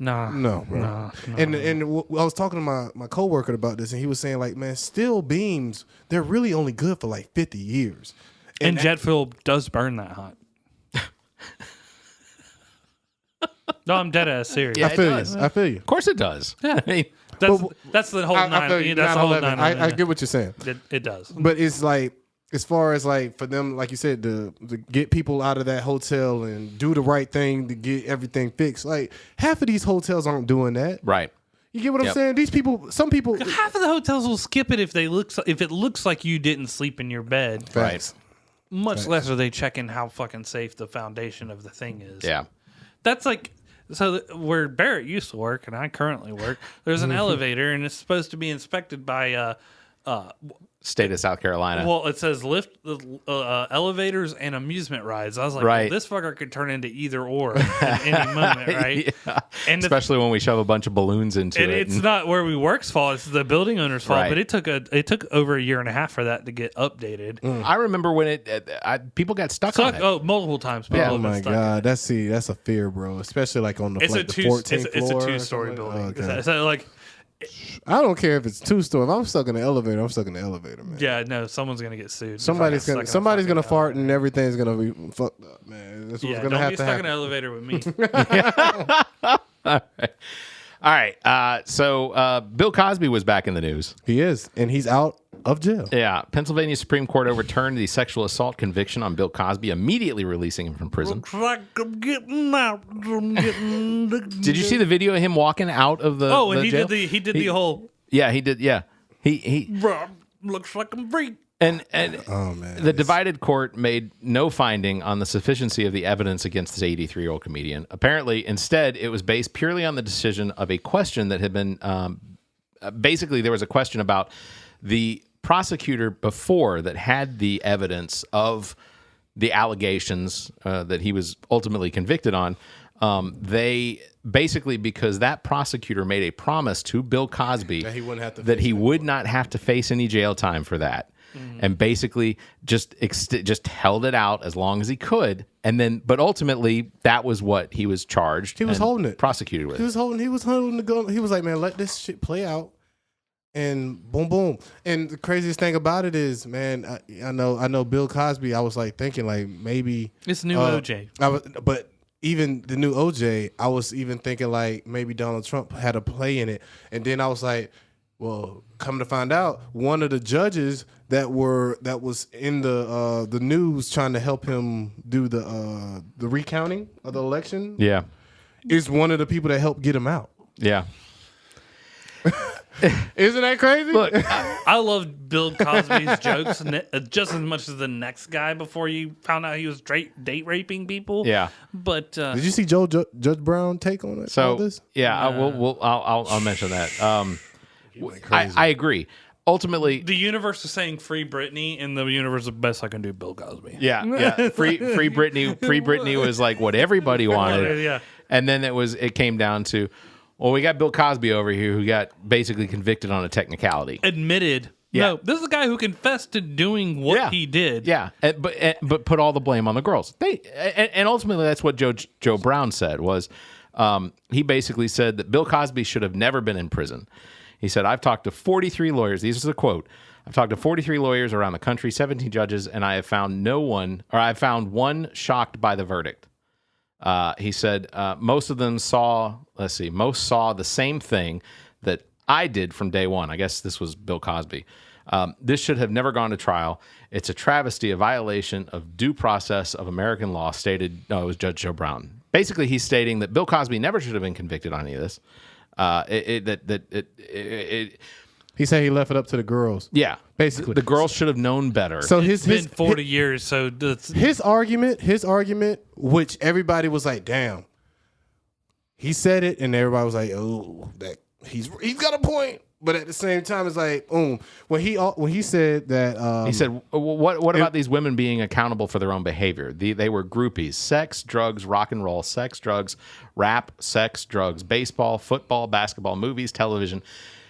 No, bro. No. And I was talking to my coworker about this, and he was saying like, man, steel beams, they're really only good for like 50 years. And jet fuel does burn that hot. No, I'm dead ass serious. Yeah, I feel does. you. I feel you. Of course, it does. Yeah. I mean, That's the whole I nine. feel you. That's the whole 9/11. nine. I get what you're saying, It does. but it's like as far as like for them, like you said, to get people out of that hotel and do the right thing to get everything fixed. Like half of these hotels aren't doing that. right. You get what I'm Yep. saying? These people, some people, Half of the hotels will skip it if it looks like you didn't sleep in your bed. Facts. Much less are they checking how fucking safe the foundation of the thing is. Yeah. That's like where Barrett used to work and I currently work. There's an elevator and it's supposed to be inspected by State of South Carolina. well, it says lift elevators and amusement rides. I was like, Right. well, this fucker could turn into either or at any moment, right? Yeah. And Especially when we shove a bunch of balloons into and it. it's not where we work's fault; it's the building owner's fault. Right. But it took over a year and a half for that to get updated. I remember when people got stuck on it. Multiple times. People Yeah. have Oh been my stuck. god, that's a fear, bro. Especially like on the It's like a the two. 14th It's a floor or 2-story something. building. Okay. So like, I don't care if it's 2-story. If I'm stuck in the elevator, I'm stuck in the elevator, man. yeah, no, someone's gonna get sued. Somebody's If I gonna get stuck in a fucking fart and everything's gonna be fucked up, man. That's what's Yeah, gonna don't have be to stuck in happen. an elevator with me. All right. So Bill Cosby was back in the news. He is, and he's out of jail. Yeah. Pennsylvania Supreme Court overturned the sexual assault conviction on Bill Cosby, immediately releasing him from prison. Looks like I'm getting out. I'm getting. Did you see the video of him walking out of the Oh, and the he jail? did the whole. Yeah, he did. Yeah. He Looks like I'm free. and Oh man, the divided court made no finding on the sufficiency of the evidence against this 83-year-old comedian. Apparently, instead, it was based purely on the decision of a question that had been basically there was a question about the prosecutor before that had the evidence of the allegations that he was ultimately convicted on. They basically, because that prosecutor made a promise to Bill Cosby That he wouldn't have to that face he that. would not have to face any jail time for that. And basically just held it out as long as he could, and then, but ultimately, that was what he was charged. He was and holding it. prosecuted with. he was holding the gun. He was like, man, let this shit play out, and boom, boom. And the craziest thing about it is, man, I know Bill Cosby. I was like thinking, like maybe It's new OJ. but even the new OJ, I was even thinking like maybe Donald Trump had a play in it, and then I was like, well, come to find out, one of the judges that was in the news trying to help him do the recounting of the election, is one of the people that helped get him out. Yeah. Isn't that crazy? Look, I love Bill Cosby's jokes just as much as the next guy before you found out he was date raping people. Yeah. But did you see Judge Brown take on it? So all this? yeah, I'll mention that. I agree. Ultimately, the universe is saying free Britney, and the universe is best I can do Bill Cosby. Yeah. Free Britney. Free Britney was like what everybody wanted. Yeah. And then it came down to, well, we got Bill Cosby over here who got basically convicted on a technicality. Admitted. Yeah. No, this is a guy who confessed to doing what he did. Yeah, but put all the blame on the girls. And ultimately that's what Joe Brown said was, he basically said that Bill Cosby should have never been in prison. He said, I've talked to 43 lawyers. This is a quote. I've talked to 43 lawyers around the country, 17 judges, and I have found one shocked by the verdict. He said, most saw the same thing that I did from day one. I guess this was Bill Cosby. This should have never gone to trial. It's a travesty, a violation of due process of American law, it was Judge Joe Brown. Basically, he's stating that Bill Cosby never should have been convicted on any of this. He said he left it up to the girls. Yeah, basically, the girls should have known better. So it's been 40 years. So his argument, which everybody was like, "Damn," he said it, and everybody was like, "Oh, that he's got a point." But at the same time, it's like, when he said that, he said, "What about these women being accountable for their own behavior? They were groupies: sex, drugs, rock and roll, sex, drugs, rap, sex, drugs, baseball, football, basketball, movies, television.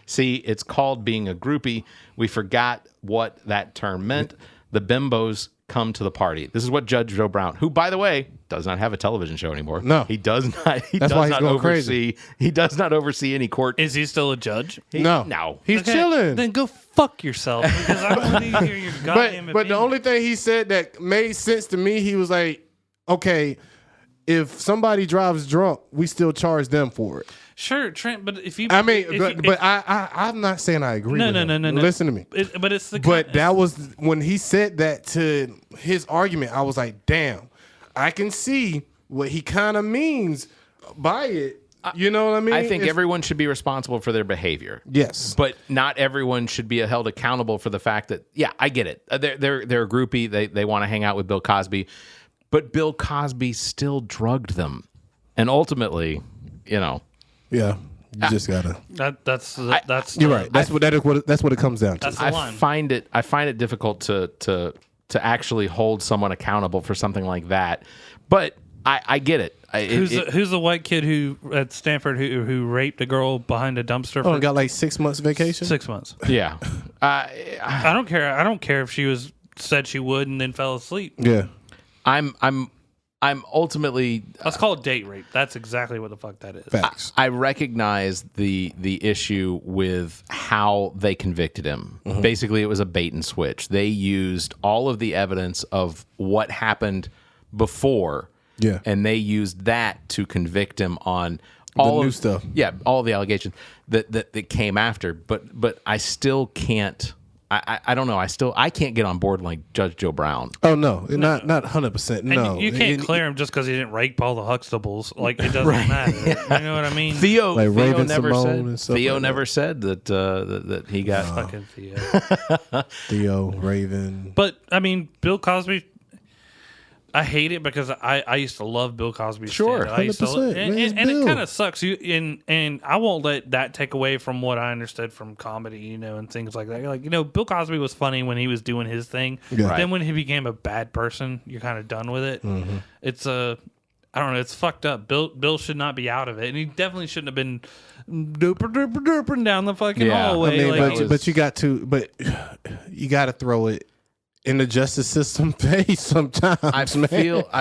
See, it's called being a groupie. We forgot what that term meant. The bimbos come to the party." This is what Judge Joe Brown, who, by the way, does not have a television show anymore. No, he does not. That's why he's going crazy. He does not oversee any court. Is he still a judge? No. He's chilling. Then go fuck yourself, because I don't want to hear your goddamn But opinion. the only thing he said that made sense to me, he was like, okay, if somebody drives drunk, we still charge them for it. Sure, Trent, but if you... I'm not saying I agree with him. No. Listen to me. But that was, when he said that to his argument, I was like, damn, I can see what he kind of means by it. You know what I mean? I think everyone should be responsible for their behavior. Yes. But not everyone should be held accountable for the fact that, yeah, I get it. They're a groupie. They want to hang out with Bill Cosby. But Bill Cosby still drugged them. And ultimately, Yeah, you just gotta. That's you're right. That's what it comes down to. That's the line. I find it difficult to actually hold someone accountable for something like that. But I get it. Who's the white kid who at Stanford who raped a girl behind a dumpster? And got like 6 months vacation. 6 months. Yeah. I don't care. I don't care if she said she would and then fell asleep. Yeah. I'm ultimately. Let's call it date rape. That's exactly what the fuck that is. Facts. I recognize the issue with how they convicted him. Mm-hmm. Basically, it was a bait and switch. They used all of the evidence of what happened before, and they used that to convict him on all the new stuff. Yeah, all of the allegations that came after. But I still can't. I don't know. I can't get on board like Judge Joe Brown. Oh no, not 100%. No, and you can't clear him just because he didn't rape all the Huxtables. Like it doesn't matter. Yeah. You know what I mean? Theo never said that he got fucking Theo. Theo Raven. But I mean, Bill Cosby. I hate it because I used to love Bill Cosby's sure, stand-up. I used to 100%. and it kind of sucks. And I won't let that take away from what I understood from comedy, and things like that. Like, Bill Cosby was funny when he was doing his thing. Yeah. Then when he became a bad person, you're kind of done with it. Mm-hmm. It's I don't know. It's fucked up. Bill should not be out of it, and he definitely shouldn't have been derping down the fucking hallway. I mean, but you got to throw it in the justice system face sometimes. I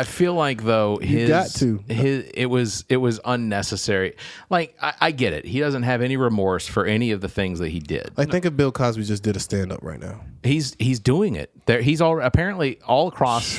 feel like though it was unnecessary. Like I get it. He doesn't have any remorse for any of the things that he did. I think if Bill Cosby just did a stand up right now. He's doing it. He's apparently all across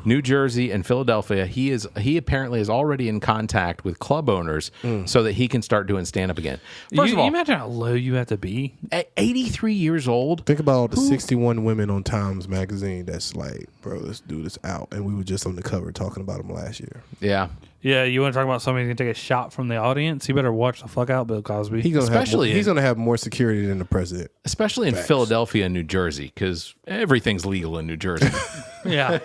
New Jersey and Philadelphia. He apparently is already in contact with club owners so that he can start doing stand up again. First of all, you imagine how low you have to be. at 83 years old. Think about all the 61 women on Times Magazine that's like, bro, this dude is out. And we were just on the cover talking about him last year. Yeah. Yeah, you want to talk about somebody who's going to take a shot from the audience? You better watch the fuck out, Bill Cosby. He's going to have more security than the president. Especially in Philadelphia and New Jersey, because everything's legal in New Jersey. Yeah.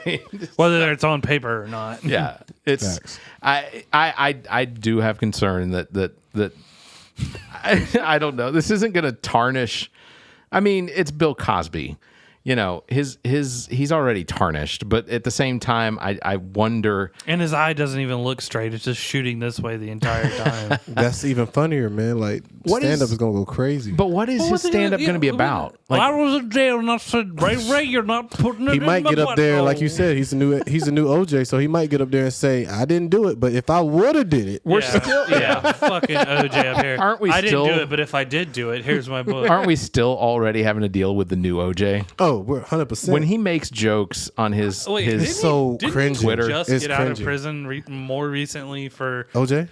Whether it's on paper or not. Yeah. It's I do have concern that I don't know. This isn't going to tarnish. I mean, it's Bill Cosby. You know, he's already tarnished, but at the same time, I wonder. And his eye doesn't even look straight; it's just shooting this way the entire time. That's even funnier, man. Like stand up is gonna go crazy. But what is his stand up going to be about? Like, I was in jail and I said, Ray, you're not putting it. He in might my get up there, butthole." like you said. He's a new OJ, so he might get up there and say, "I didn't do it, but if I would have did it, fucking OJ up here. Aren't we I still- didn't do it, but if I did do it, here's my book. Aren't we still already having to deal with the new OJ? oh, we're 100%." When he makes jokes on his Wait, his didn't so he cringy. Twitter just is get out of cringy. prison more recently for OJ,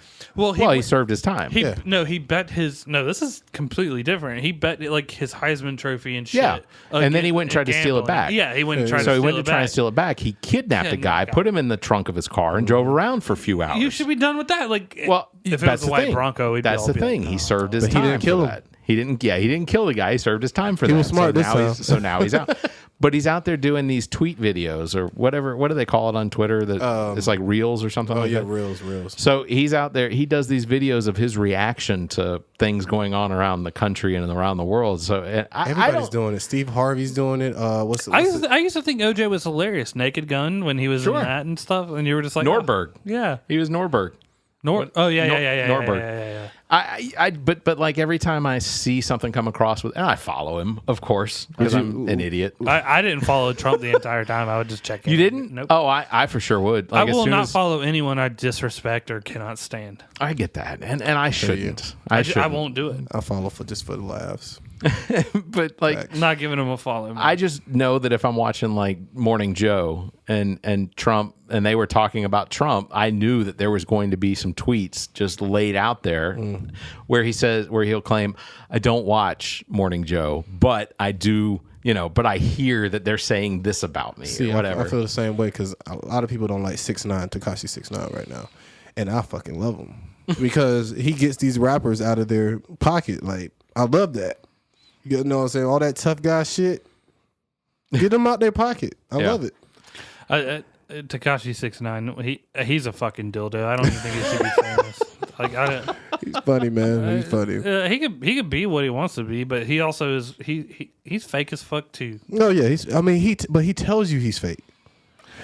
he served his time. he bet his this is completely different. He bet like his Heisman Trophy and shit. Yeah. And then he went and tried to steal it gambling. back. Yeah, he went and tried to So he steal went to it try back. and steal it back. He kidnapped a guy, put him in the trunk of his car, and drove around for a few hours. You should be done with that. Like, Well, if it that's was a the white thing. Bronco, he'd That's be the all be thing. like, He "Oh." served his But he time. didn't kill for him. that. He didn't kill the guy. He served his time for that. was smart this now time. So now he's out. But he's out there doing these tweet videos or whatever. What do they call it on Twitter? That it's like reels or something like that. reels. So he's out there. He does these videos of his reaction to things going on around the country and around the world. So Everybody's doing it. Steve Harvey's doing it. I used to think OJ was hilarious. Naked Gun when he was in that and stuff, and you were just like Nordberg. Oh, yeah, He was Nordberg. Nordberg. But like every time I see something come across with, and I follow him, of course, because I'm an idiot. I didn't follow Trump the entire time. I would just check. You didn't? Nope. Oh, I for sure would. Like, I as will soon not as- follow anyone I disrespect or cannot stand. I get that, and I shouldn't. I won't do it. I follow for the laughs. But like, I'm not giving him a follow. I just know that if I'm watching like Morning Joe and Trump, and they were talking about Trump, I knew that there was going to be some tweets just laid out there where he'll claim, I don't watch Morning Joe, but I do, but I hear that they're saying this about me or whatever. I feel the same way because a lot of people don't like 6ix9ine, Tekashi 6ix9ine right now, and I fucking love him because he gets these rappers out of their pocket. Like, I love that. You know what I'm saying? All that tough guy shit, get them out their pocket. I love it. Tekashi 6ix9ine, he's a fucking dildo. I don't even think he should be famous. Like, He's funny, man. He's funny. he could be what he wants to be, but he also is he's fake as fuck too. No, yeah, but he tells you he's fake.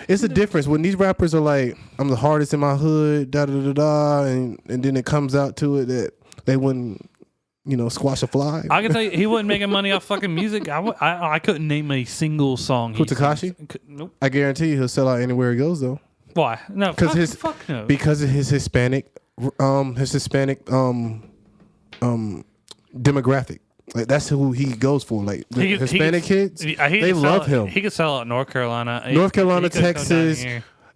It's the difference when these rappers are like, I'm the hardest in my hood, da da da da, and then it comes out to it that they wouldn't, squash a fly. I can tell you, he wasn't making money off fucking music. I couldn't name a single song. Who, Tekashi? Nope. I guurantee you he'll sell out anywhere he goes though. Why? No, Because fuck no. Because of his Hispanic demographic. Like that's who he goes for. Like the Hispanic kids, they love him. He could sell out North Carolina, Texas,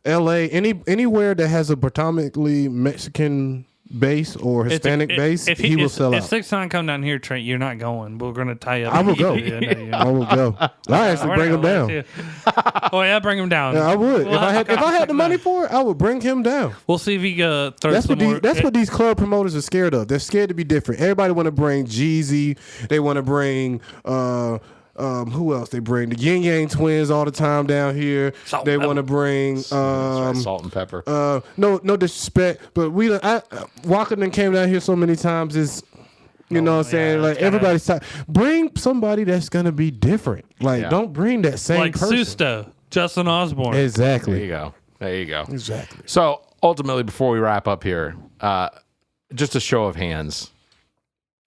L.A., anywhere that has a predominantly Mexican base or Hispanic base, he will sell out. If 6ix9ine come down here, Trent, you're not going. We're going to tie you up. I will go. Yeah, I will go. I actually bring him down. Oh yeah, bring him down. Yeah, I would. If I had the money for it, I would bring him down. We'll see if he throws That's some more. That's what these club promoters are scared of. They're scared to be different. Everybody want to bring Jeezy. They want to bring who else? They bring the Yin Yang Twins all the time down here. They want to bring Salt and Pepper. no disrespect, but Walker done came down here so many times. Is you know what I'm saying? Like everybody's bring somebody that's gonna be different. Like don't bring that same like person. Susto, Justin Osborne. Exactly. There you go. Exactly. So ultimately, before we wrap up here, just a show of hands,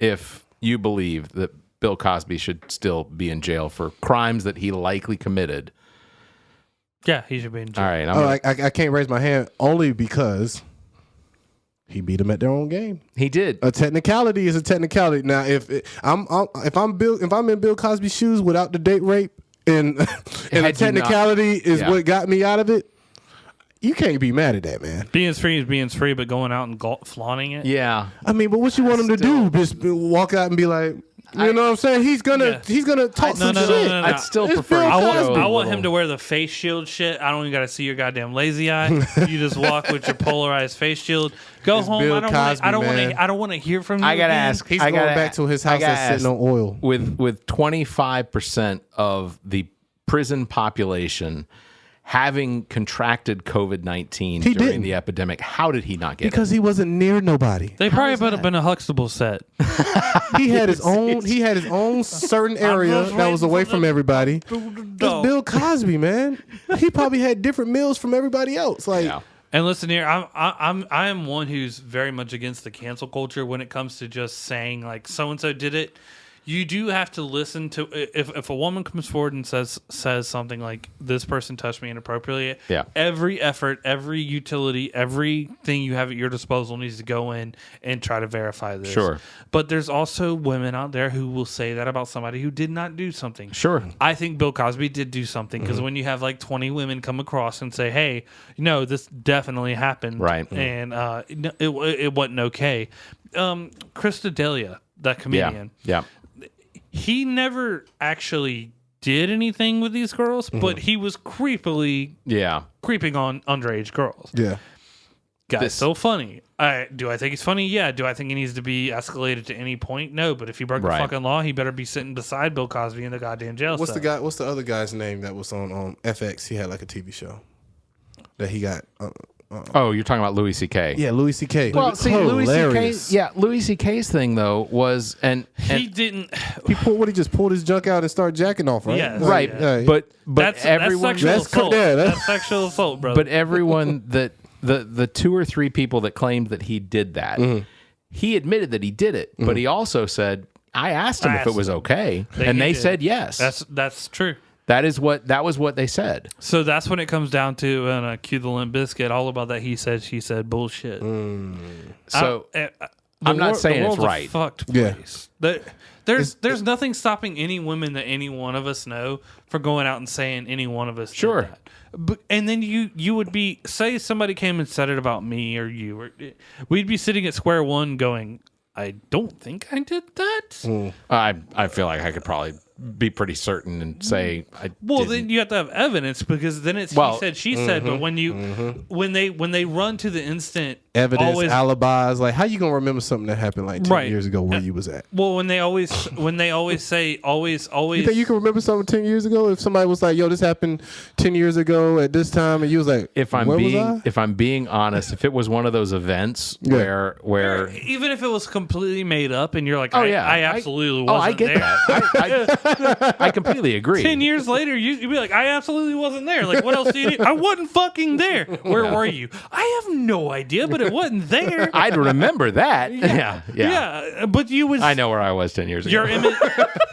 if you believe that Bill Cosby should still be in jail for crimes that he likely committed. Yeah, he should be in jail. All right. I can't raise my hand only because he beat them at their own game. He did. A technicality is a technicality. Now, if I'm in Bill Cosby's shoes without the date rape and a technicality is what got me out of it, you can't be mad at that, man. Being free is being free, but going out and flaunting it. Yeah. I mean, but what you want him to do? Just walk out and be like, you know what I'm saying? He's gonna talk some shit. No. I'd still It's prefer. Bill Cosby. I want him to wear the face shield shit. I don't even got to see your goddamn lazy eye. You just walk with your polarized face shield. Go It's home. Bill I don't man. want to hear from you. I gotta again. ask. He's I going gotta back to his house that's sitting on oil. With 25% of the prison population having contracted COVID-19 He during didn't. the epidemic, how did he not get Because he wasn't near nobody. They probably would have been a Huxtable set. He had his own. He had his own certain area that was away from everybody. That's Bill Cosby, man. He probably had different meals from everybody else. Like, Yeah. And listen here, I am one who's very much against the cancel culture when it comes to just saying like so and so did it. You do have to listen to if a woman comes forward and says something like this person touched me inappropriately. Yeah. Every effort, every utility, everything you have at your disposal needs to go in and try to verify this. Sure. But there's also women out there who will say that about somebody who did not do something. Sure. I think Bill Cosby did do something because when you have like 20 women come across and say, "Hey, no, this definitely happened," Right. and it wasn't okay. Chris D'Elia, that comedian, Yeah. he never actually did anything with these girls, but he was creeping on underage girls. yeah. Guy's so funny. Do I think he's funny? Yeah. Do I think he needs to be escalated to any point? No. But if he broke the Right. fucking law, he better be sitting beside Bill Cosby in the goddamn jail What's cell. the guy? What's the other guy's name that was on FX? He had like a TV show that he got. Oh, you're talking about Louis C.K. Yeah, Louis C.K. Well, see, Louis C.K. Hilarious. Yeah, Louis C.K.'s thing though was and he didn't. He just pulled his junk out and started jacking off, right? Yes. right, Yeah. but That's everyone sexual assault. yeah, That's sexual assault, brother. but everyone that the two or three people that claimed that he did that, he admitted that he did it, but he also said, I asked him if it was okay, and they said yes. That's true. That was what they said. So that's when it comes down to cue the Limp Bizkit, all about that he said, she said bullshit. So I'm not saying the it's world's a right. fucked Yeah. place. There's nothing stopping any women that any one of us know for going out and saying any one of us Sure. did that. But, and then you would be, say somebody came and said it about me or you, or we'd be sitting at square one going, I don't think I did that. I feel like I could probably be pretty certain and say I Well, didn't. then you have to have evidence because then it's Well, he said, she said. But when they run to the instant Evidence, always, alibis. Like, how you gonna remember something that happened like 10 Right. years ago where you was at? well, when they always say always. You think you can remember something 10 years ago? If somebody was like, "Yo, this happened 10 years ago at this time," and you was like, if I'm "Where was being I?" being honest, if it was one of those events where even if it was completely made up, and you're like, oh I yeah, absolutely wasn't I get there. that. I completely agree. 10 years later, you'd be like, I absolutely wasn't there. Like, what else do you need? I wasn't fucking there. Where were you? I have no idea, but it wasn't there. I'd remember that. Yeah. But you was I know where I was 10 years ago. your image,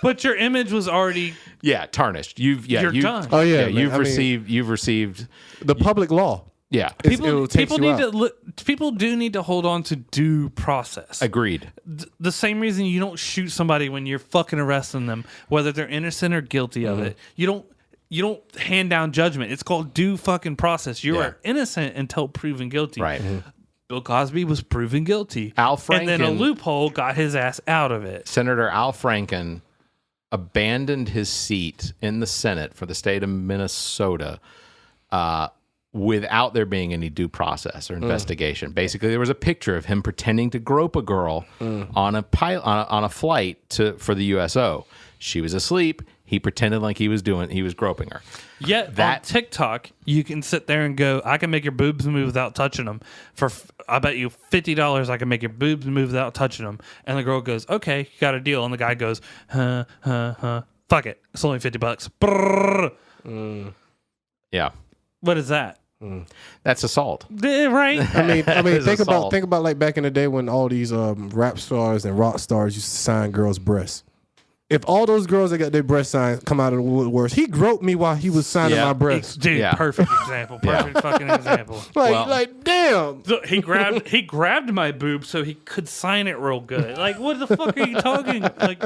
but your image was already Yeah, tarnished. You're done. Oh yeah, man. You've I mean, received. the public law. Yeah, It'll take you out. People do need to hold on to due process. agreed. The same reason you don't shoot somebody when you're fucking arresting them, whether they're innocent or guilty of it. You don't hand down judgment. It's called due fucking process. You are innocent until proven guilty. Right. Bill Cosby was proven guilty. Al and then a Franken- loophole got his ass out of it. Senator Al Franken abandoned his seat in the Senate for the state of Minnesota without there being any due process or investigation. Basically, there was a picture of him pretending to grope a girl on a flight for the USO. She was asleep. He pretended like he was groping her. Yet on TikTok, you can sit there and go, I can make your boobs move without touching them. For I bet you $50, I can make your boobs move without touching them. And the girl goes, okay, you got a deal. And the guy goes, fuck it. It's only $50. Brrr. Yeah, What is that? that's assault. Right? I mean, It's think assault. about like back in the day when all these rap stars and rock stars used to sign girls' breasts. If all those girls that got their breast signed come out of the woodworks, he groped me while he was signing Yeah. my breast. Dude, Yeah. perfect example. Perfect fucking example. Like, damn. So he grabbed my boob so he could sign it real good. Like, what the fuck are you talking? Like,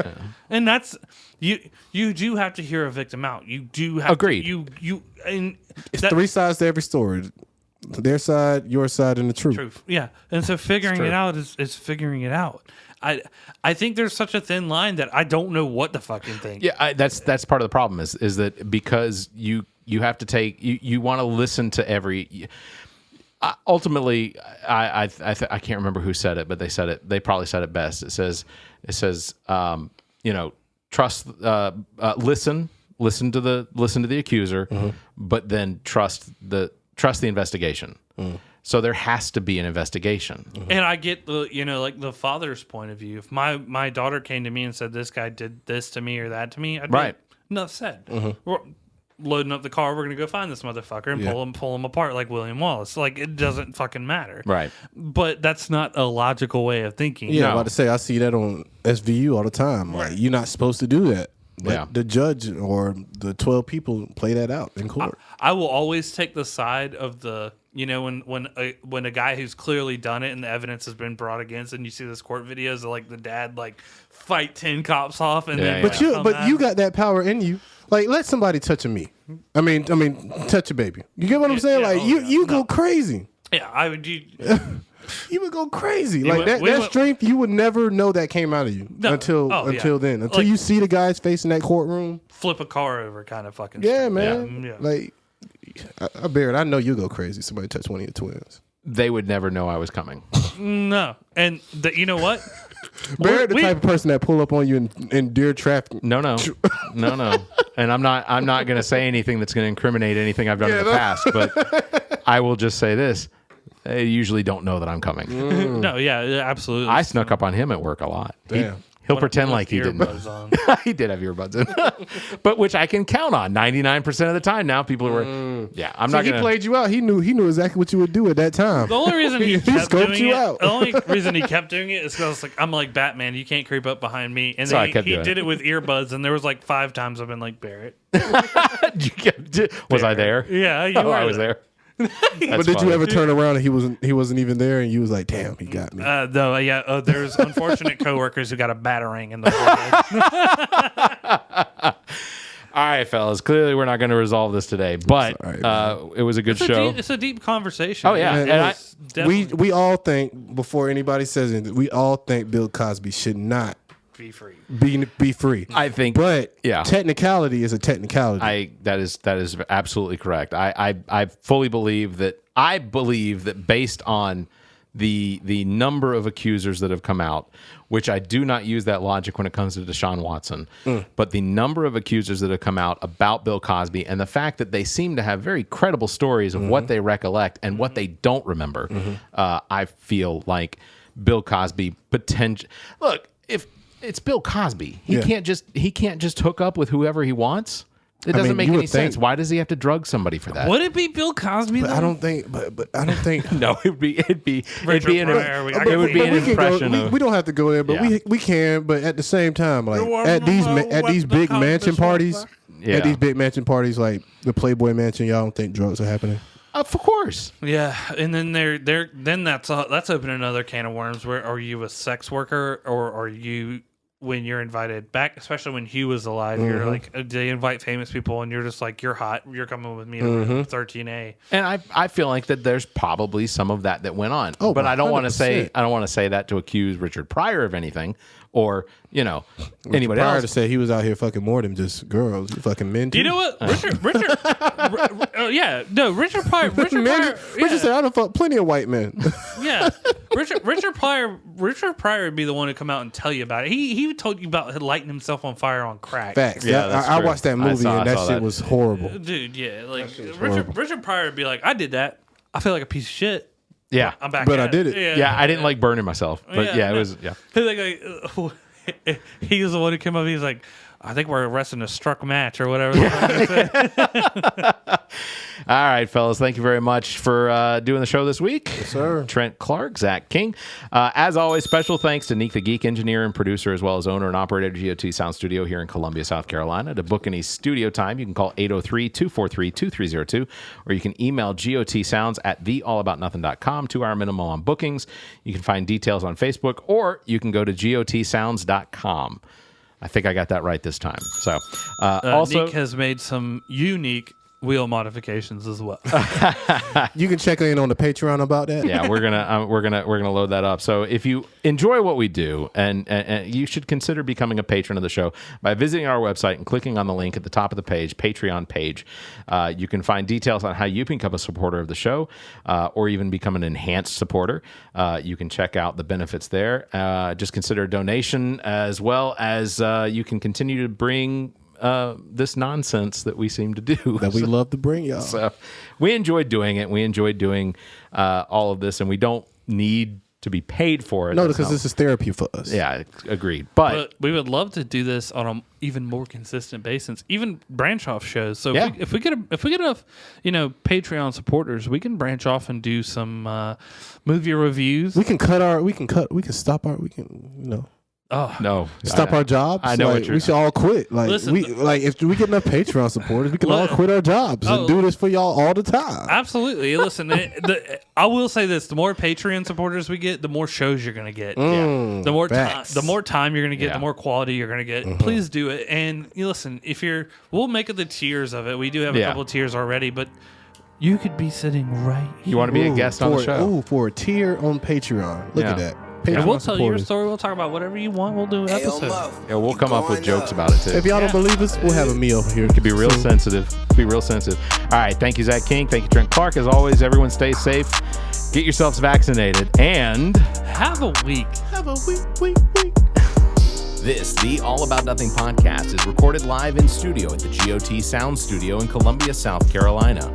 and that's you do have to hear a victim out. You do have Agreed. To, you and It's three sides to every story. their side, your side, and the truth. Truth. Yeah. And so figuring it out is figuring it out. I think there's such a thin line that I don't know what to fucking think. Yeah, that's part of the problem is that because you have to take you want to listen to every. Ultimately, I can't remember who said it, but they said it. They probably said it best. It says trust, listen to the accuser, but then trust the investigation. So there has to be an investigation. And I get the father's point of view. If my daughter came to me and said this guy did this to me or that to me, I'd be like, enough said. We're loading up the car. We're gonna go find this motherfucker and pull him apart like William Wallace. Like, it doesn't fucking matter. Right. But that's not a logical way of thinking. Yeah, I'm about to say, I see that on SVU all the time. Like, you're not supposed to do that. Let the judge or the 12 people play that out in court. I will always take the side of the, when a guy who's clearly done it and the evidence has been brought against, and you see this court videos of like the dad like fight 10 cops off, and then but you got that power in you. Like, let somebody touch a me. I mean, touch a baby. You get what I'm saying? Like, you go crazy. Yeah, I would. You would go crazy. Like that strength, you would never know that came out of you until then. Until you see the guys facing that courtroom. Flip a car over kind of fucking stuff. Man. Yeah. Like, Barrett, I know you go crazy. Somebody touch one of your twins. They would never know I was coming. No. And you know what? Barrett, the type of person that pull up on you in deer traffic. No. And I'm not going to say anything that's going to incriminate anything I've done in the past, but I will just say this. They usually don't know that I'm coming. No, yeah, absolutely. I snuck up on him at work a lot. He'll pretend like he didn't. He did have earbuds in, but which I can count on 99% of the time. Now people were, I'm not. He played you out. He knew exactly what you would do at that time. The only reason he kept doing it, the only reason he kept doing it is because I'm like Batman. You can't creep up behind me, and then he did it with earbuds. And there was like 5 times I've been like, Barrett. Was I there? Yeah, you were. I was there. But did you ever turn around and he wasn't even there, and you was like, damn, he got me? No, there's unfortunate coworkers who got a batarang in the forehead. All right, fellas. Clearly, we're not going to resolve this today, but it was a good show. It's a deep conversation. Oh yeah, and we all think, before anybody says anything, we all think Bill Cosby should not be free. Be free. I think, but technicality is a technicality. That is absolutely correct. I fully believe that. I believe that based on the number of accusers that have come out, which I do not use that logic when it comes to Desean Watson, but the number of accusers that have come out about Bill Cosby and the fact that they seem to have very credible stories of what they recollect and what they don't remember, I feel like Bill Cosby look, if it's Bill Cosby, he can't just hook up with whoever he wants. It doesn't make any sense. Why does he have to drug somebody for that? Would it be Bill Cosby? But I don't think. But I don't think. No, it'd be an impression. We don't have to go there, but we can. But at the same time, like at these big mansion parties, like the Playboy Mansion, y'all don't think drugs are happening? Of course. Yeah, and then then that's opening another can of worms. Where are you a sex worker, or are you? When you're invited back, especially when Hugh was alive, you're like, they invite famous people and you're just like, you're hot, you're coming with me to 13A. And I feel like that there's probably some of that went on. Oh, but I don't want to say that to accuse Richard Pryor of anything or, anybody else. To say he was out here fucking more than just girls. You fucking men too. You know what? Richard Pryor. Richard said, I done fucked plenty of white men. Yeah. Richard Pryor would be the one to come out and tell you about it. He told you about lighting himself on fire on crack. Facts. Yeah, I watched that movie and that shit was horrible. Dude, yeah. Like Richard Pryor would be like, I did that. I feel like a piece of shit. Yeah. I'm back. But I did it. Yeah, I didn't like burning myself. But it was he was the one who came up, he was like, I think we're arresting a struck match or whatever. All right, fellas. Thank you very much for doing the show this week. Yes, sir. Trent Clark, Zach King. As always, special thanks to Nick the Geek, engineer and producer, as well as owner and operator of G.O.T. Sound Studio here in Columbia, South Carolina. To book any studio time, you can call 803-243-2302, or you can email gotsounds at theallaboutnothing.com. 2-hour minimum on bookings. You can find details on Facebook, or you can go to gotsounds.com. I think I got that right this time. So, also, Nick has made some unique wheel modifications as well. You can check in on the Patreon about that. Yeah, we're gonna load that up. So if you enjoy what we do, and you should consider becoming a patron of the show by visiting our website and clicking on the link at the top of the page, Patreon page. You can find details on how you can become a supporter of the show, or even become an enhanced supporter. You can check out the benefits there. Just consider a donation, as well as you can continue to bring this nonsense that we seem to do. That we love to bring y'all. So we enjoy doing it. We enjoy doing all of this, and we don't need to be paid for it. No, because this is therapy for us. Yeah, agreed. But we would love to do this on an even more consistent basis, even branch off shows. So Yeah. if we get enough, Patreon supporters, we can branch off and do some movie reviews. We can stop our no, stop our jobs. I know what you're. We should all quit. Like Listen, if we get enough Patreon supporters, we can all quit our jobs and do this for y'all all the time. Absolutely. Listen, I will say this: the more Patreon supporters we get, the more shows you're going to get. The more time you're going to get, the more quality you're going to get. Please do it. And listen, we'll make it the tiers of it. We do have a couple of tiers already, but you could be sitting right here. You want to be a guest on the show? For a tier on Patreon. Look at that. And we'll tell your story. We'll talk about whatever you want. We'll do an episode. Yeah, we'll come up with jokes about it too. If y'all don't believe us, we'll have a meal here. It could be real sensitive. Be real sensitive. All right. Thank you, Zach King. Thank you, Trent Clark. As always, everyone stay safe. Get yourselves vaccinated and have a week. This, the All About Nothing podcast, is recorded live in studio at the G.O.T Sound Studio in Columbia, South Carolina.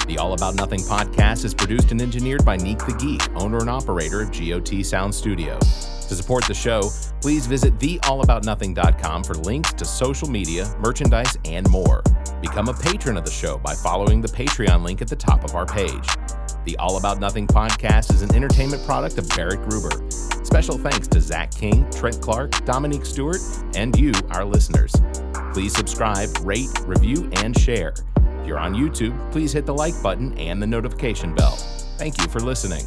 The All About Nothing podcast is produced and engineered by Neek the Geek, owner and operator of G.O.T Sound Studio. To support the show, please visit theallaboutnothing.com for links to social media, merchandise, and more. Become a patron of the show by following the Patreon link at the top of our page. The All About Nothing podcast is an entertainment product of Barrett Gruber. Special thanks to Zach King, Trent Clark, Dominique Stewart, and you, our listeners. Please subscribe, rate, review, and share. If you're on YouTube, please hit the like button and the notification bell. Thank you for listening.